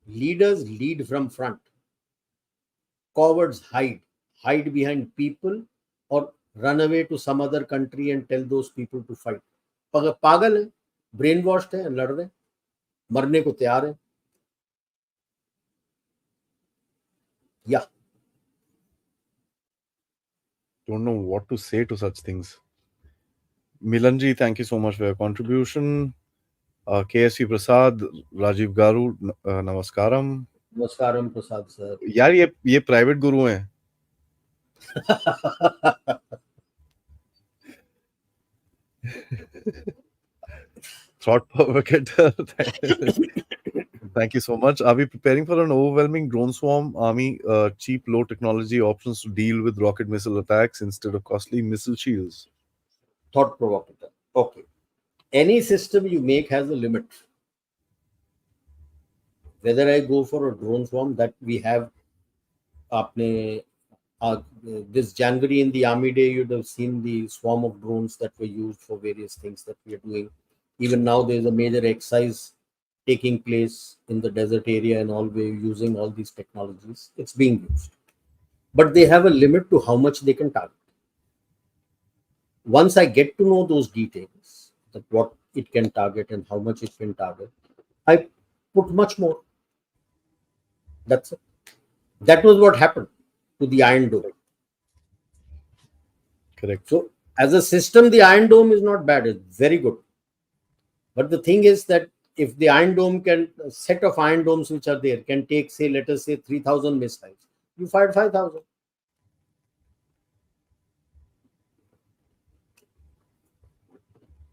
Leaders lead from front. Cowards hide behind people or run away to some other country and tell those people to fight. पागल है, ब्रेन वॉश्ड है, लड़ रहे, मरने को तैयार है. Yeah. Don't know what to say to such things. Milanji, thank you so much for your contribution. KSC Prasad, Rajiv Garu, Namaskaram. नमस्कारम Prasad sir. यार ये प्राइवेट गुरु हैं. Thought provocateur. Thank you so much. Are we preparing for an overwhelming drone swarm army? Cheap, low technology options to deal with rocket missile attacks instead of costly missile shields. Thought provocateur. Okay. Any system you make has a limit. Whether I go for a drone swarm that we have, this January in the Army Day, you'd have seen the swarm of drones that were used for various things that we are doing. Even now, there's a major exercise taking place in the desert area and all. We're using all these technologies. It's being used. But they have a limit to how much they can target. Once I get to know those details, that what it can target and how much it can target, I put much more. That's it. That was what happened to the Iron Dome. Correct. So as a system, the Iron Dome is not bad. It's very good. But the thing is that if the Iron Dome can, a set of Iron Domes which are there can take, say, let us say 3,000 missiles, you fired 5,000.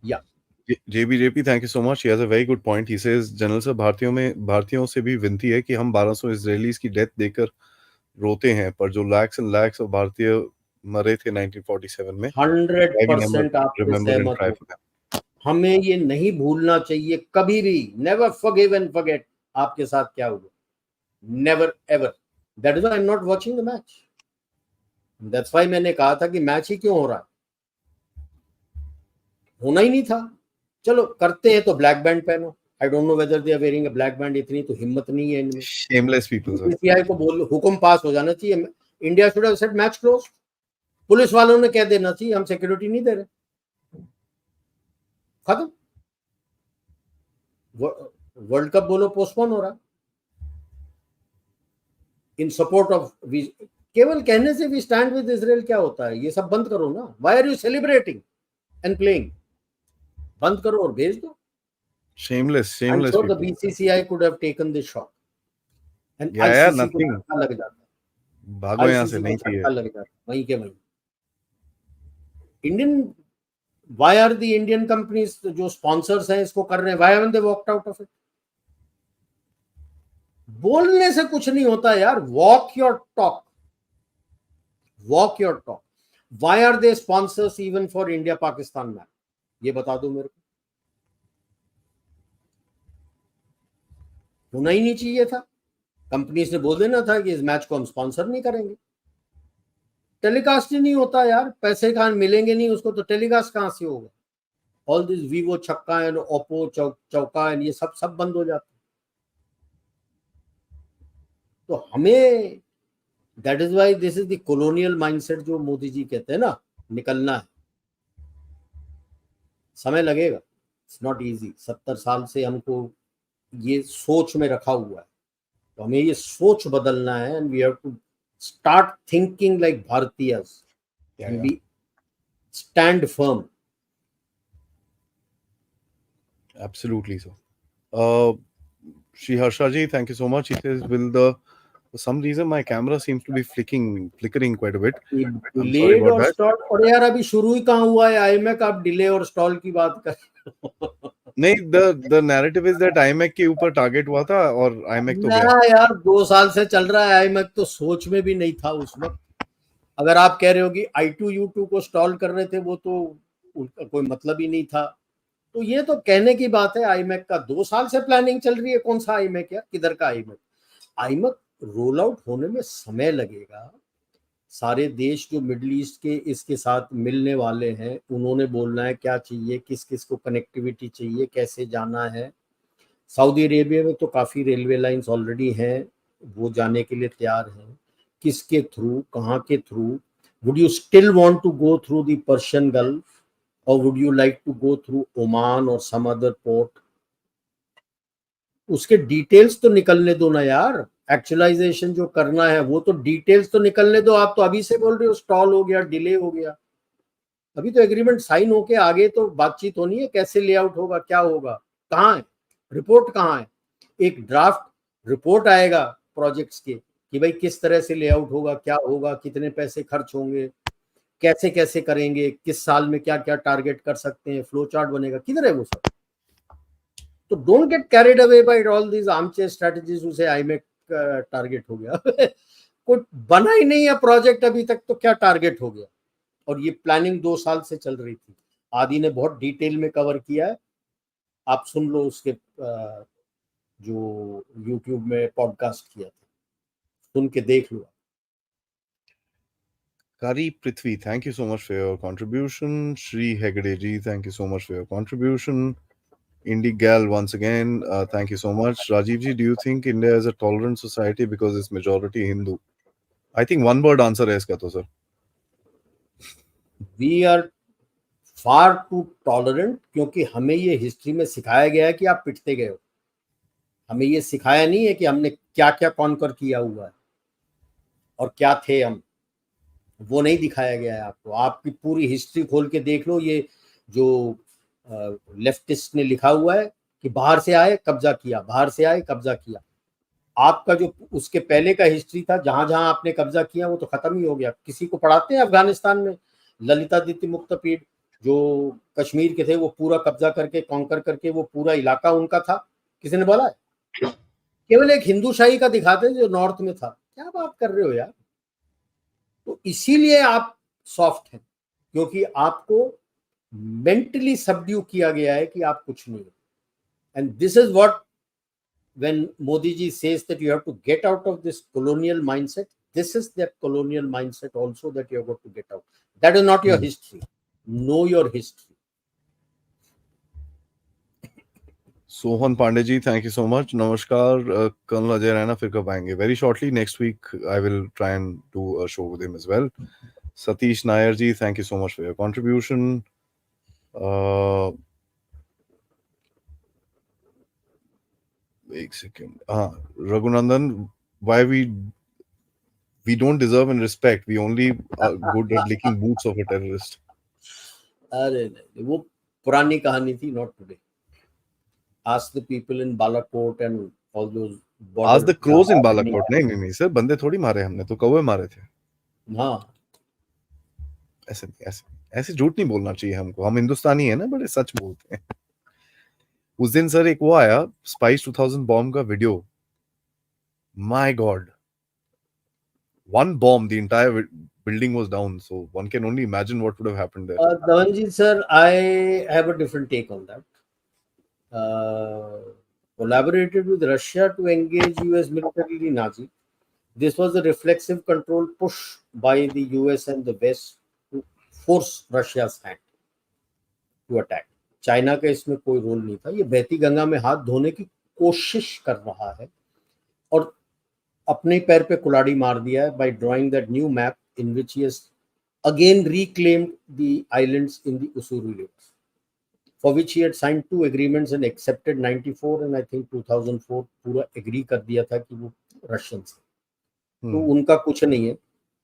Yeah. JP, thank you so much. He has a very good point. He says, general sir भारतीयों से भी विनती है कि हम 1200 इजरायलीज की डेथ देकर रोते हैं, पर जो lakhs and lakhs of भारतीय मरे थे 1947 में, 100% आपसे सहमत हूँ. हमें ये नहीं भूलना चाहिए कभी भी. Never forgive and forget. आपके साथ क्या हुआ? Never ever. That is why I am not watching the match. That's why मैंने कहा था कि मैच ही क्यों हो रहा है. होना ही नहीं था। चलो करते हैं तो ब्लैक बैंड पहनो। I don't know whether they are wearing a black band, इतनी तो हिम्मत नहीं है इनमें। Shameless people, sir. बीसीसीआई को बोल, हुक्म पास हो जाना चाहिए, India should have said match close. Police वालों ने कह देना चाहिए हम सिक्योरिटी नहीं दे रहे, खत्म। वर्ल्ड कप बोलो पोस्टपोन हो रहा इन सपोर्ट ऑफ, केवल कहने से वी स्टैंड विद इजराइल क्या होता है? ये सब बंद करो ना। Why are you celebrating and playing? बंद करो और भेज दो। Shameless, I am shameless sure the people. BCCI could have taken this shot and Yeah, ICC को nothing. धक्का लग जाता, भागो यहाँ से, आईसीसी को नहीं चाहिए. धक्का लग जाता वहीं के वहीं। Indian, why are the Indian companies जो स्पॉन्सर्स हैं इसको कर रहे हैं, why haven't they walked out of it? बोलने से कुछ नहीं होता यार, walk your talk, walk your talk. Why are they sponsors even for India Pakistan match? ये बता दो मेरे को। होना ही नहीं चाहिए था। कंपनीज ने बोल देना था कि इस मैच को हम स्पॉन्सर नहीं करेंगे। टेलीकास्ट ही नहीं होता यार, पैसे कहां मिलेंगे नहीं उसको, तो टेलीकास्ट कहां से होगा? ऑल दिस वीवो छक्का एंड ओप्पो चौका एंड ये सब बंद हो जाते। तो हमें, that is why this is the colonial mindset जो मोदी जी कहते हैं ना, निकलना है। समय लगेगा, इट्स नॉट इजी। 70 साल से हमको ये सोच में रखा हुआ है, तो हमें ये सोच बदलना है and we have to start thinking like भारतीयस and be stand firm. Absolutely, sir. Uh, Shri Harsha ji, thank you so much. He says, will the, for some reason, my camera seems to be flickering quite a bit. I'm sorry delayed about और that. स्टॉल, और यार अभी शुरू ही कहाँ हुआ है आईमैक, आप डिले और स्टॉल की बात कर। नहीं, the narrative is that IMEC के ऊपर टारगेट हुआ था और IMEC तो ना गया. यार 2 साल से चल रहा है आईमैक, तो सोच में भी नहीं था उस वक्त। अगर आप कह रहे हो कि I2U2 को स्टॉल कर रहे थे, वो तो उनका कोई मतलब ही नहीं था। तो ये तो कहने की बात है। आईमैक का 2 साल से प्लानिंग चल रही है। कौन सा आईमैक यार, किधर का आईमैक? आईमैक रोल आउट होने में समय लगेगा। सारे देश जो मिडिल ईस्ट के इसके साथ मिलने वाले हैं, उन्होंने बोलना है क्या चाहिए, किस किस को कनेक्टिविटी चाहिए, कैसे जाना है। सऊदी अरेबिया में तो काफ़ी रेलवे लाइंस ऑलरेडी हैं, वो जाने के लिए तैयार हैं। किसके थ्रू, कहाँ के through? Would you still want to go through the Persian Gulf और would you like to go through Oman और सम अदर पोर्ट? उसके डिटेल्स तो निकलने दो ना यार। एक्चुअलाइजेशन जो करना है वो तो डिटेल्स तो निकलने दो। आप तो अभी से बोल रहे हो स्टॉल हो गया, डिले हो गया। अभी तो एग्रीमेंट साइन होके आगे तो बातचीत होनी है, कैसे लेआउट होगा, क्या होगा, कहाँ है रिपोर्ट, कहाँ है? एक ड्राफ्ट रिपोर्ट आएगा प्रोजेक्ट्स के कि भाई किस तरह से लेआउट होगा, क्या होगा, कितने पैसे खर्च होंगे, कैसे कैसे करेंगे, किस साल में क्या क्या टारगेट कर सकते हैं, फ्लो चार्ट बनेगा। किधर है वो सब? तो don't get carried away by all these armchair strategies. उसे आईमैक टारगेट हो गया। कुछ बना ही नहीं है प्रोजेक्ट अभी तक, तो क्या टारगेट हो गया? और ये प्लानिंग 2 साल से चल रही थी। आदि ने बहुत डिटेल में कवर किया है, आप सुन लो उसके जो यूट्यूब में पॉडकास्ट किया था, सुन के देख लो। Kari Prithvi, thank you so much for your contribution. Shri Hegdeji, thank you so much for your contribution. Indie Gal, once again, thank you so much. Rajiv ji, do you think India is a tolerant society because it's majority Hindu? I think one word answer है इसका तो sir. We are far too tolerant, क्योंकि हमें ये हिस्ट्री में सिखाया गया है कि आप पिटते गए हो। हमें ये सिखाया नहीं है कि हमने क्या क्या कॉन्कर किया हुआ है और क्या थे हम, वो नहीं दिखाया गया है आपको। आपकी पूरी हिस्ट्री खोल के देख लो। ये जो लेफ्टिस्ट ने लिखा हुआ है कि बाहर से आए कब्जा किया, बाहर से आए कब्जा किया। आपका जो उसके पहले का हिस्ट्री था, जहां जहां आपने कब्जा किया वो तो खत्म ही हो गया। किसी को पढ़ाते हैं अफगानिस्तान में ललितादित्य मुक्तपीड जो कश्मीर के थे, वो पूरा कब्जा करके कॉन्कर करके वो पूरा इलाका उनका था? किसी ने बोला है? केवल एक हिंदूशाही का दिखाते हैं जो नॉर्थ में था। क्या बात कर रहे हो यार? तो इसीलिए आप सॉफ्ट हैं, क्योंकि आपको मेंटली सबड्यू किया गया है कि आप कुछ नहीं हो। And this is what, when Modi ji says that you have to get out of this colonial mindset, this is that colonial mindset also that you have got to get out. That is not your history. Know your history. Sohan Pandey ji, thank you so much. नमस्कार. कर्नल अजय रैना फिर कब आएंगे? Very shortly next week I will try and do a show with him as well. Satish Nair ji, thank you so much for your contribution. एक सेकेंड. हाँ, Raghunandan, why we don't deserve and respect, we only are good at licking boots of a terrorist. अरे नहीं, वो पुरानी कहानी थी, not today. Ask the people in Balakot and all those आज the border cross in enemy. Balakot. नहीं नहीं नहीं सर, बंदे थोड़ी मारे हमने, तो कौवे मारे थे. हाँ, ऐसे नहीं, ऐसे झूठ नहीं बोलना चाहिए हमको. हम हिंदुस्तानी है ना, बड़े सच बोलते हैं. उस दिन सर एक वो आया स्पाइस 2000 बॉम्ब का video. My God, one bomb, the entire building was down, so one can only imagine what would have happened there. Dhawanji sir, I have a different take on that. Collaborated with Russia to engage US militarily Nazi. This was a reflexive control push by the US and the West to force Russia's hand to attack. China का इसमें कोई रोल नहीं था. ये बहती गंगा में हाथ धोने की कोशिश कर रहा है और अपने पैर पे कुल्हाड़ी मार दिया है by drawing that new map in which he has again reclaimed the islands in the Usuru Lakes, for which he had signed 2 agreements and accepted 94 and I think 2004 पूरा एग्री कर दिया था कि वो रशियन से. तो उनका कुछ नहीं है.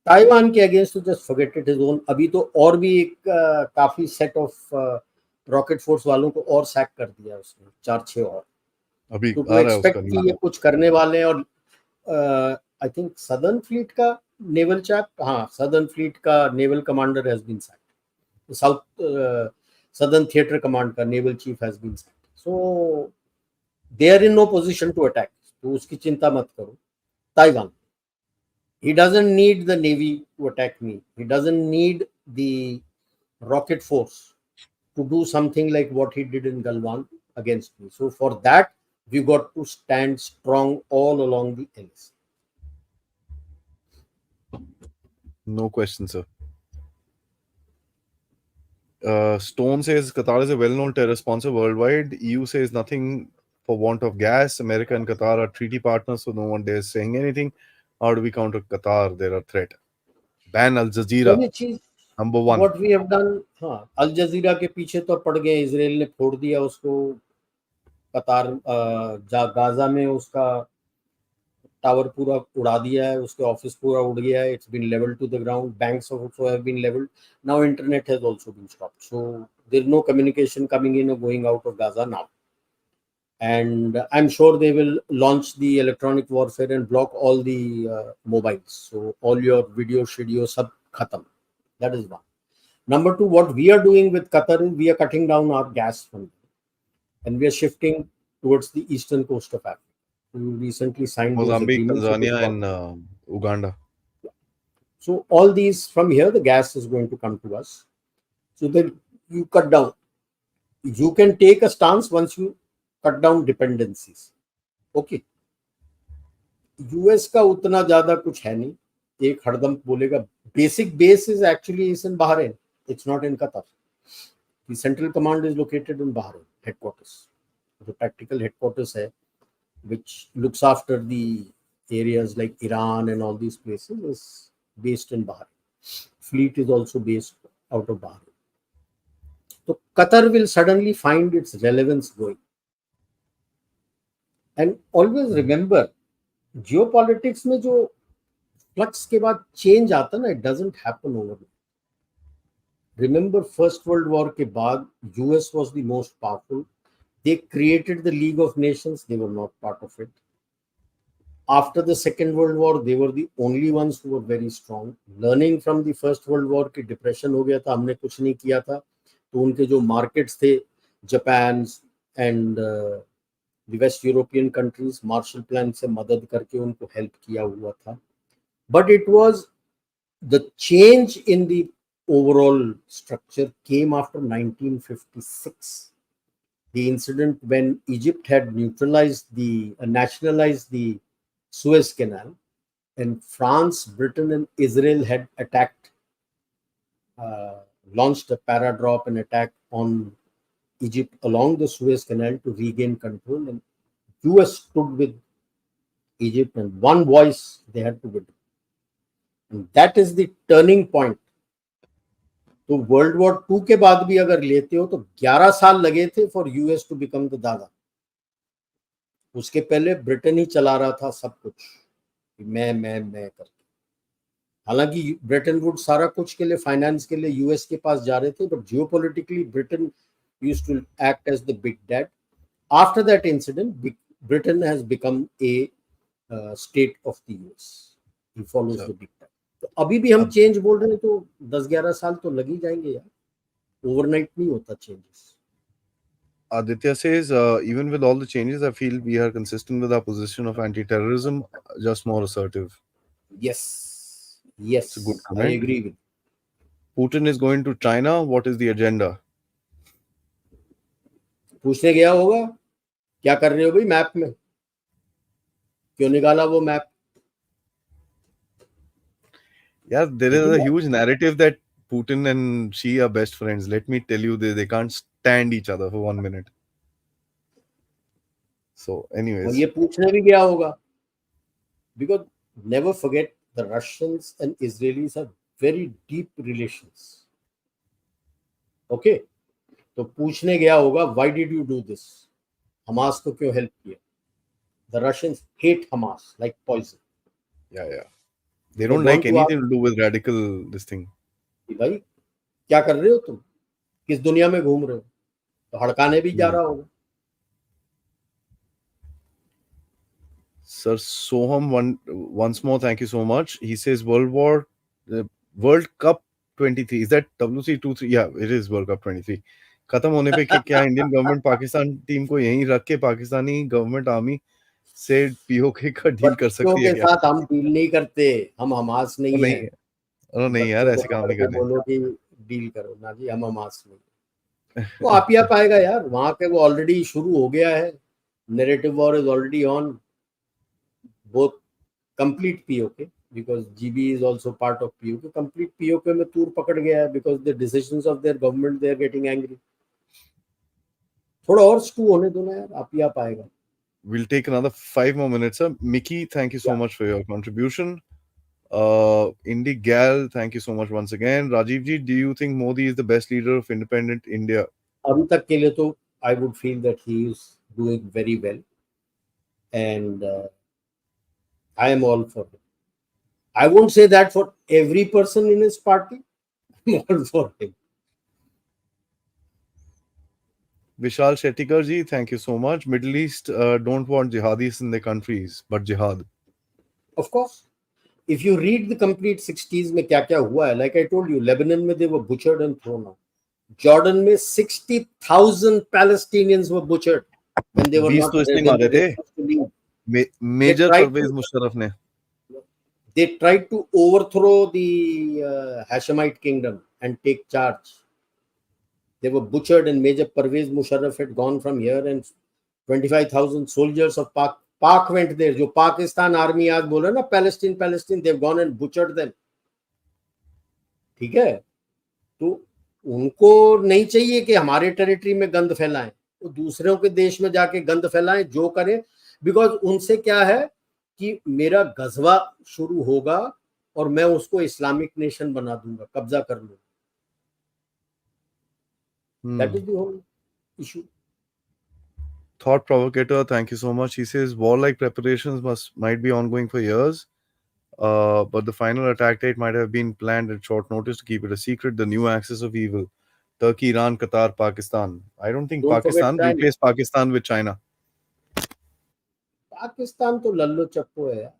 ताइवान के अगेंस्ट तो just forget it, his own. अभी तो और भी एक काफी सेट ऑफ रॉकेट फोर्स वालों को और सैक कर दिया उसने, 4-6 और. अभी तो आ रहा है एक्सपेक्ट उसका कि ये कुछ करने वाले हैं. और आई थिंक सदर्न फ्लीट का नेवल चैप, हाँ, सदर्न फ्लीट का naval commander has been sacked. South southern theatre command का naval chief has been sacked. So they are in no position to attack. तो उसकी चिंता मत करो. Taiwan, he doesn't need the navy to attack me. He doesn't need the rocket force to do something like what he did in Galwan against me. So for that, we got to stand strong all along the LAC. No question, sir. Stone says Qatar is a well-known terror sponsor worldwide. EU says nothing for want of gas. America and Qatar are treaty partners, so no one dares saying anything. How do we counter Qatar? They're a threat. Ban Al Jazeera. पहली चीज Number one. what we have done, हाँ, अल जजीरा के पीछे तो पड़ गए. इसराइल ने फोड़ दिया उसको. कतार गाजा में उसका टावर पूरा उड़ा दिया है. उसके ऑफिस पूरा उड़ गया है. It's been levelled to the ground. Banks also have been leveled. Now internet has also been stopped. So there is no communication coming in or going out of Gaza now. And I'm sure they will launch the electronic warfare and block all the mobiles. So all your video, sab khatam. That is one. Number two, what we are doing with Qatar is we are cutting down our gas from them, and we are shifting towards the eastern coast of Africa. We recently signed those Mozambique, agreements. Tanzania, and Uganda. So all these from here, the gas is going to come to us. So then you cut down. You can take a stance once you cut down dependencies. Okay. US का उतना ज्यादा कुछ है नहीं. एक हरदम बोलेगा. Basic base is actually is in Bahrain. It's not in Qatar. The central command is located in Bahrain, headquarters. The tactical headquarters है, which looks after the areas like Iran and all these places, is based in Bahrain. Fleet is also based out of Bahrain. So Qatar will suddenly find its relevance going. And always remember, geopolitics में जो flux के बाद change आता ना, it doesn't happen overnight. Remember, First World War के बाद US was the most powerful. They created the League of Nations. They were not part of it. After the Second World War, they were the only ones who were very strong. Learning from the First World War कि डिप्रेशन हो गया था, हमने कुछ नहीं किया था, तो उनके जो मार्केट्स थे, Japan and the waste European countries, Marshall plan से मदद करके उनको हेल्प किया हुआ था. But it was the change in the overall structure came after 1956, the incident when Egypt had nationalized the Suez Canal, and France, Britain, and Israel had attacked, launched a paradrop and attack on Egypt along the Suez Canal to regain control, and US stood with Egypt, and one voice they had to win. And that is the turning point. तो वर्ल्ड वॉर टू के बाद भी अगर लेते हो तो 11 साल लगे थे for US to become the dada. उसके पहले ब्रिटेन ही चला रहा था सब कुछ, मैं करके. हालांकि ब्रिटेन वुड सारा कुछ के लिए, फाइनेंस के लिए यूएस के पास जा रहे थे, but geopolitically Britain used to act as the big dad. After that incident Britain has become a state of the US. He follows the big dad. तो अभी भी हम चेंज बोल रहे हैं तो 10-11 साल तो लग ही जाएंगे यार. ओवरनाइट नहीं होता changes. Aditya says, even with all the changes, I feel we are consistent with our position of anti-terrorism, just more assertive. Yes, It's a good yes, I comment. agree with. Putin is going to China. What is the agenda? पूछने गया होगा क्या कर रहे हो भाई मैप में, क्यों निकाला वो map. Yeah, there is a huge narrative that Putin and Xi are best friends. Let me tell you, they can't stand each other for 1 minute. So, और anyways, ये पूछने भी गया होगा, because never forget the Russians and Israelis have very deep relations. Okay, तो पूछने गया होगा why did you do this, Hamas को क्यों हेल्प किया. The Russians hate Hamas like poison. yeah. They They don't want like to anything ask to do with radical this thing. कि भाई क्या कर रहे हो तुम, किस दुनिया में घूम रहे हो, तो हड़काने भी जा रहा होगा. Sir Soham, once more, thank you so much. He says World Cup 23. Is that WC23? Yeah, it is World Cup 23. खत्म होने पे क्या इंडियन गवर्नमेंट पाकिस्तान टीम को यहीं रख के पाकिस्तानी गवर्नमेंट आर्मी से पीओके का डील कर बच्चों सकती है के क्या? साथ हम डील नहीं करते, हम हमास नहीं है. नहीं यार, बच्चों को ऐसे काम पकड़ नहीं के करने. बोलो कि डील करो ना जी, हम हमास नहीं. वो आप ही पाएगा यार, वहां पे वो ऑलरेडी शुरू हो गया है. Narrative war is already on, both complete PoK, because GB is also part of POK. Complete POK में तूर पकड़ गया है because the decisions of their government they are getting angry. थोड़ा और स्टू होने दो ना यार, आप ही आएगा. We'll take another 5 more minutes, sir. Mickey, thank you so Yeah. much for your contribution. Indy Gal, thank you so much once again. Rajiv ji, do you think Modi is the best leader of independent India? अभी तक के लिए तो I would feel that he is doing very well, and I am all for him. I won't say that for every person in his party. I'm all for him. Vishal Shettikar ji, thank you so much. Middle East don't want jihadis in their countries, but jihad. Of course. If you read the complete 60s में क्या क्या हुआ है, like I told you, Lebanon में they were butchered and thrown out. Jordan में 60,000 Palestinians were butchered when they were 20 not, तो इसने when मारे they थे, refused to leave. Major Pervez Musharraf ने. They tried to overthrow the Hashemite kingdom and take charge. They were butchered, and Major Parvez Musharraf had gone from here, and 25,000 soldiers of Pak went there. जो Pakistan army आज बोल रहे ना Palestine, they've gone and butchered them. ठीक है, तो उनको नहीं चाहिए कि हमारे टेरिटरी में गंद फैलाएं, वो दूसरों के देश में जाके गंद फैलाएं, जो करें, बिकॉज उनसे क्या है कि मेरा गजवा शुरू होगा और मैं उसको इस्लामिक नेशन बना दूंगा, कब्जा कर लूंगा. That is the whole issue. Thought provocator, thank you so much. He says warlike preparations might be ongoing for years, but the final attack date might have been planned at short notice to keep it a secret. The new axis of evil: Turkey, Iran, Qatar, Pakistan. I don't think Don't forget Pakistan. China. Replace Pakistan with China. Pakistan तो लल्लो चप्पो है.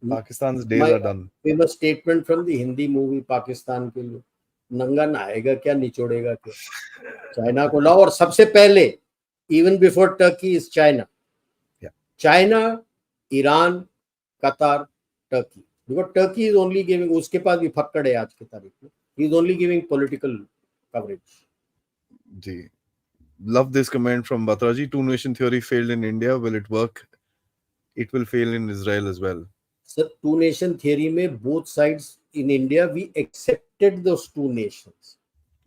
Pakistan's days My are done. famous statement from the Hindi movie Pakistan के लिए, नंगा नहाएगा क्या, निचोड़ेगा क्या, चाइना को लाओ. और सबसे पहले, even before Turkey is China. Yeah. China, Iran, Qatar, Turkey. Because Turkey is only giving, उसके पास भी फक्कड़ है आज की तारीख में, he is only giving political coverage. Ji. Love this comment from Batraji. Two nation theory failed in India. Will it work? It will fail in Israel as well. Sir, two nation theory में both sides in India we accepted those two nations.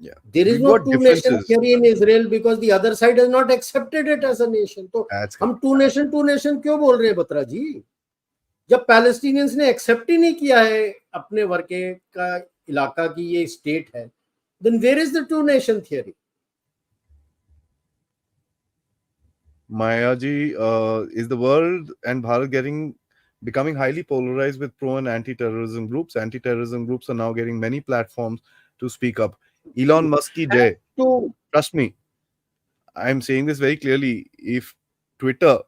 Yeah, There is we've no got two nation differences. theory in Israel because the other side has not accepted it as a nation. तो That's हम correct. टू नेशन क्यों बोल रहे हैं बत्रा जी, जब पैलेस्टीनियंस ने एक्सेप्ट ही नहीं किया है अपने वर्के का इलाका की ये स्टेट है, then where is the two nation theory? Mayaji, is the world and Bharat becoming highly polarized with pro and anti-terrorism groups? Anti-terrorism groups are now getting many platforms to speak up. Elon Musk ki And jai. to Trust me, I'm saying this very clearly. Twitter,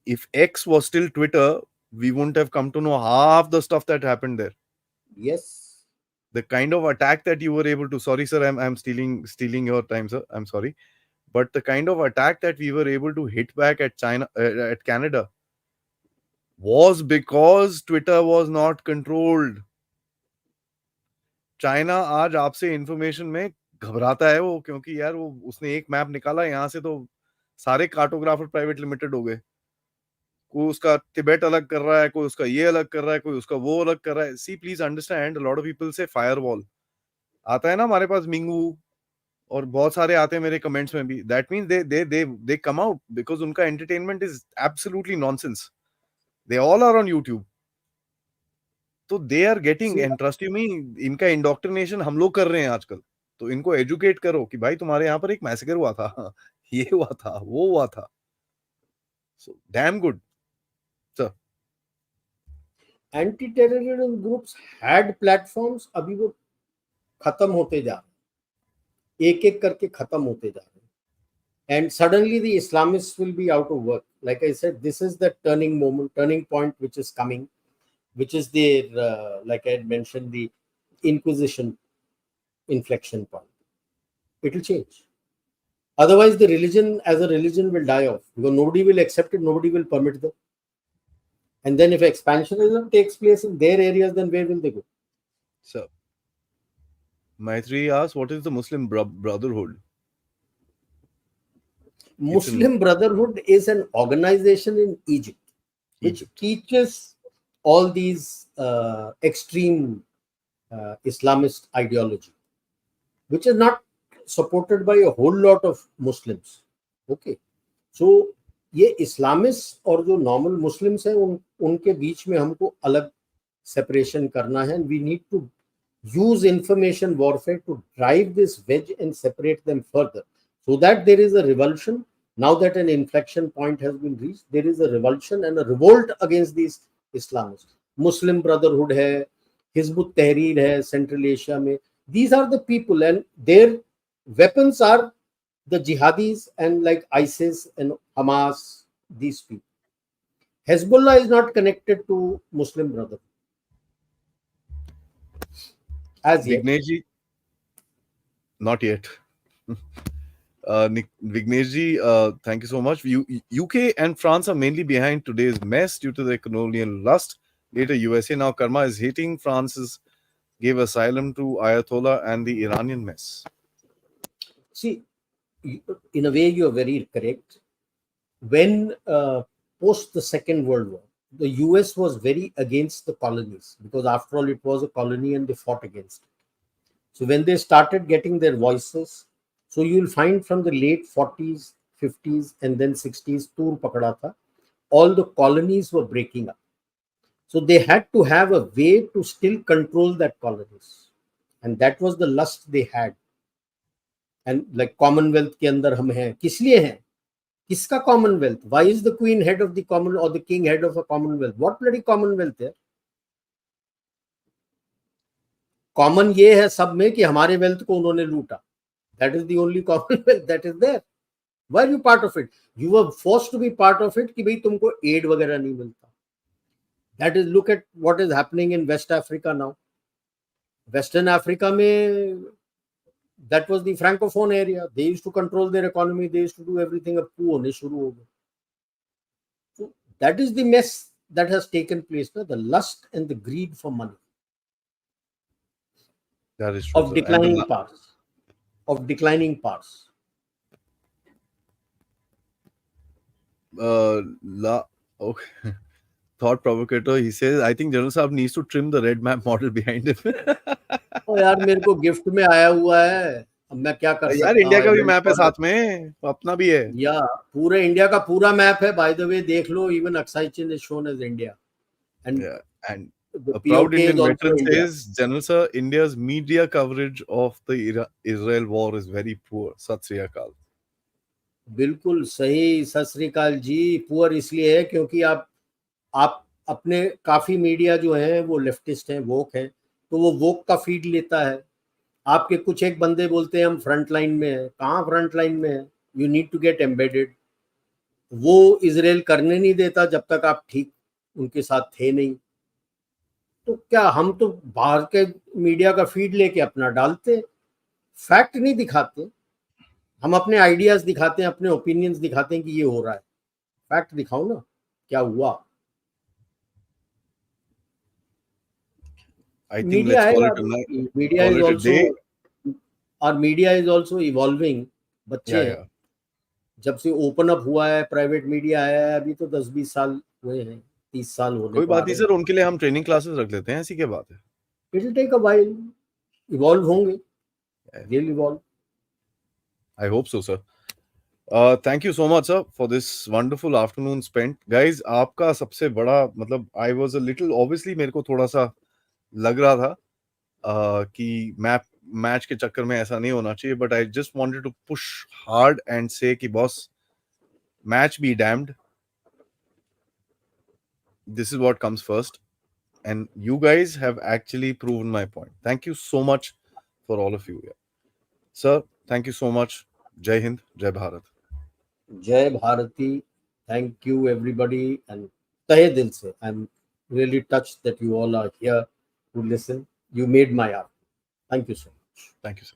if X was still Twitter, we wouldn't have come to know half the stuff that happened there. yes, The kind of attack that you were able to, sorry sir, I'm stealing your time, sir, I'm sorry, but the kind of attack that we were able to hit back at China, at Canada, was because Twitter was not controlled. China आज आपसे इंफॉर्मेशन में घबराता है वो, क्योंकि यार वो उसने एक मैप निकाला यहाँ से तो सारे कार्टोग्राफर प्राइवेट लिमिटेड हो गए। कोई उसका तिब्बत अलग कर रहा है, कोई उसका ये अलग कर रहा है, कोई उसका वो अलग कर रहा है। See please understand, lot of people say firewall आता है ना हमारे पास, मिंगू और बहुत सारे आते हैं मेरे कमेंट्स में भी। That means they come out because उनका entertainment is absolutely nonsense. They all are on YouTube, तो they are getting, see, and trust you me, इनका इंडोक्ट्रिनेशन हम लोग कर रहे हैं आजकल। तो इनको एजुकेट करो कि भाई तुम्हारे यहाँ पर एक मैसेकर हुआ था, ये हुआ था, वो हुआ था। So damn good sir. Anti terrorism groups had platforms, अभी वो खत्म होते जा रहे, एक एक करके खत्म होते जा रहे, and suddenly the Islamists will be out of work. Like I said, this is the turning point which is coming, which is their, like I had mentioned, the Inquisition inflection point. It will change. Otherwise, the religion as a religion will die off because nobody will accept it, nobody will permit them. And then if expansionism takes place in their areas, then where will they go? So Maitri asks, what is the Muslim Brotherhood? It's in Muslim Brotherhood is an organization in Egypt which Egypt. teaches all these extreme Islamist ideology, which is not supported by a whole lot of Muslims. Okay, so ये इस्लामिस्ट और जो नॉर्मल मुस्लिम्स हैं उनके बीच में हमको अलग सेपरेशन करना है, and we need to use information warfare to drive this wedge and separate them further so that there is a revulsion. Now that an inflection point has been reached, there is a revulsion and a revolt against these Islamists. Muslim Brotherhood hai, Hizb ut-Tahrir hai Central Asia mein. These are the people and their weapons are the jihadis and like ISIS and Hamas, these people. Hezbollah is not connected to Muslim Brotherhood as yet. Vignesh ji, not yet. Vignesh ji, thank you so much. UK and France are mainly behind today's mess due to their colonial lust. Later, USA, now karma is hitting. France gave asylum to Ayatollah and the Iranian mess. See, in a way, you are very correct. When post the Second World War, the US was very against the colonies because, after all, it was a colony and they fought against it. So when they started getting their voices, so you will find from the late 40s, 50s, and then 60s, Tur Pakada tha, all the colonies were breaking up. So they had to have a way to still control that colonies, and that was the lust they had. And like Commonwealth के अंदर हम हैं, किस लिए हैं? किसका Commonwealth? Why is the Queen head of the Common or the King head of a Commonwealth? What bloody Commonwealth है? Common ये है सब में कि हमारे wealth को उन्होंने लूटा. That is the only Commonwealth that is there. Why are you part of it? You were forced to be part of it कि भाई तुमको aid वगैरह नहीं मिलता. That is, look at what is happening in West Africa now. Western Africa में, that was the francophone area. They used to control their economy. They used to do everything. अब coup होने शुरू हो गए. So that is the mess that has taken place. No? The lust and the greed for money. That is true, Of sir. declining parts. Of declining parts. Okay. thought provocator. He says, I think General Saab needs to trim the red map model behind him. तो यार मेरे को गिफ्ट में आया हुआ है, अब मैं क्या कर यार सकता हूँ? इंडिया आई का भी वेंट मैप है फॉर द, साथ में, अपना भी है. या पूरे इंडिया का पूरा मैप है, बाय द वे देख लो, even Aksai Chin is shown as India, and Yeah. And the a proud PoK is Indian also veteran India. says, General Sir, India's media coverage of the Israel war is very poor. Sat Sri Akal. बिल्कुल सही, सत श्री अकाल जी. पुअर इसलिए है क्योंकि आप अपने काफी मीडिया जो है वो लेफ्टिस्ट हैं, वोक है, तो वो वोक का फीड लेता है. आपके कुछ एक बंदे बोलते हैं हम फ्रंट लाइन में है. कहाँ फ्रंट लाइन में है? You need to get embedded. वो इजराइल करने नहीं देता जब तक आप ठीक उनके साथ थे नहीं. तो क्या हम तो बाहर के मीडिया का फीड लेके अपना डालते, फैक्ट नहीं दिखाते. हम अपने आइडियाज दिखाते हैं, अपने ओपिनियंस दिखाते हैं कि ये हो रहा है. फैक्ट दिखाओ ना, क्या हुआ. I think media let's call आएगा it a अभी. night, media call is it a also, day. और media is also evolving. Yeah, बच्चे हैं, yeah. जब से ओपन अप हुआ है, प्राइवेट मीडिया आया है, अभी तो 10-20 साल हुए हैं, 30 साल होने कोई को आ बात नहीं रहे हैं. सर, उनके लिए हम ट्रेनिंग क्लासेस रख लेते हैं, ऐसी क्या बात है. It will take a while, evolve होंगे, Yeah, will evolve. I hope so, sir. Thank you so much, sir, for this wonderful afternoon spent. Guys, आपका सबसे बड़ा मतलब I was a little obviously मेरे को थोड़ा सा लग रहा था कि मैच के चक्कर में ऐसा नहीं होना चाहिए, but I just wanted to push hard and say कि boss, match be damned. This is what comes first. And you guys have actually proven my point. Thank you so much for all of you. Yeah. Sir, thank you so much. Jai Hind, Jai Bharat. Jai Bharati. Thank you everybody, and तहे दिल से I am really touched that you all are here to listen. You made my art. Thank you so much. Thank you, sir.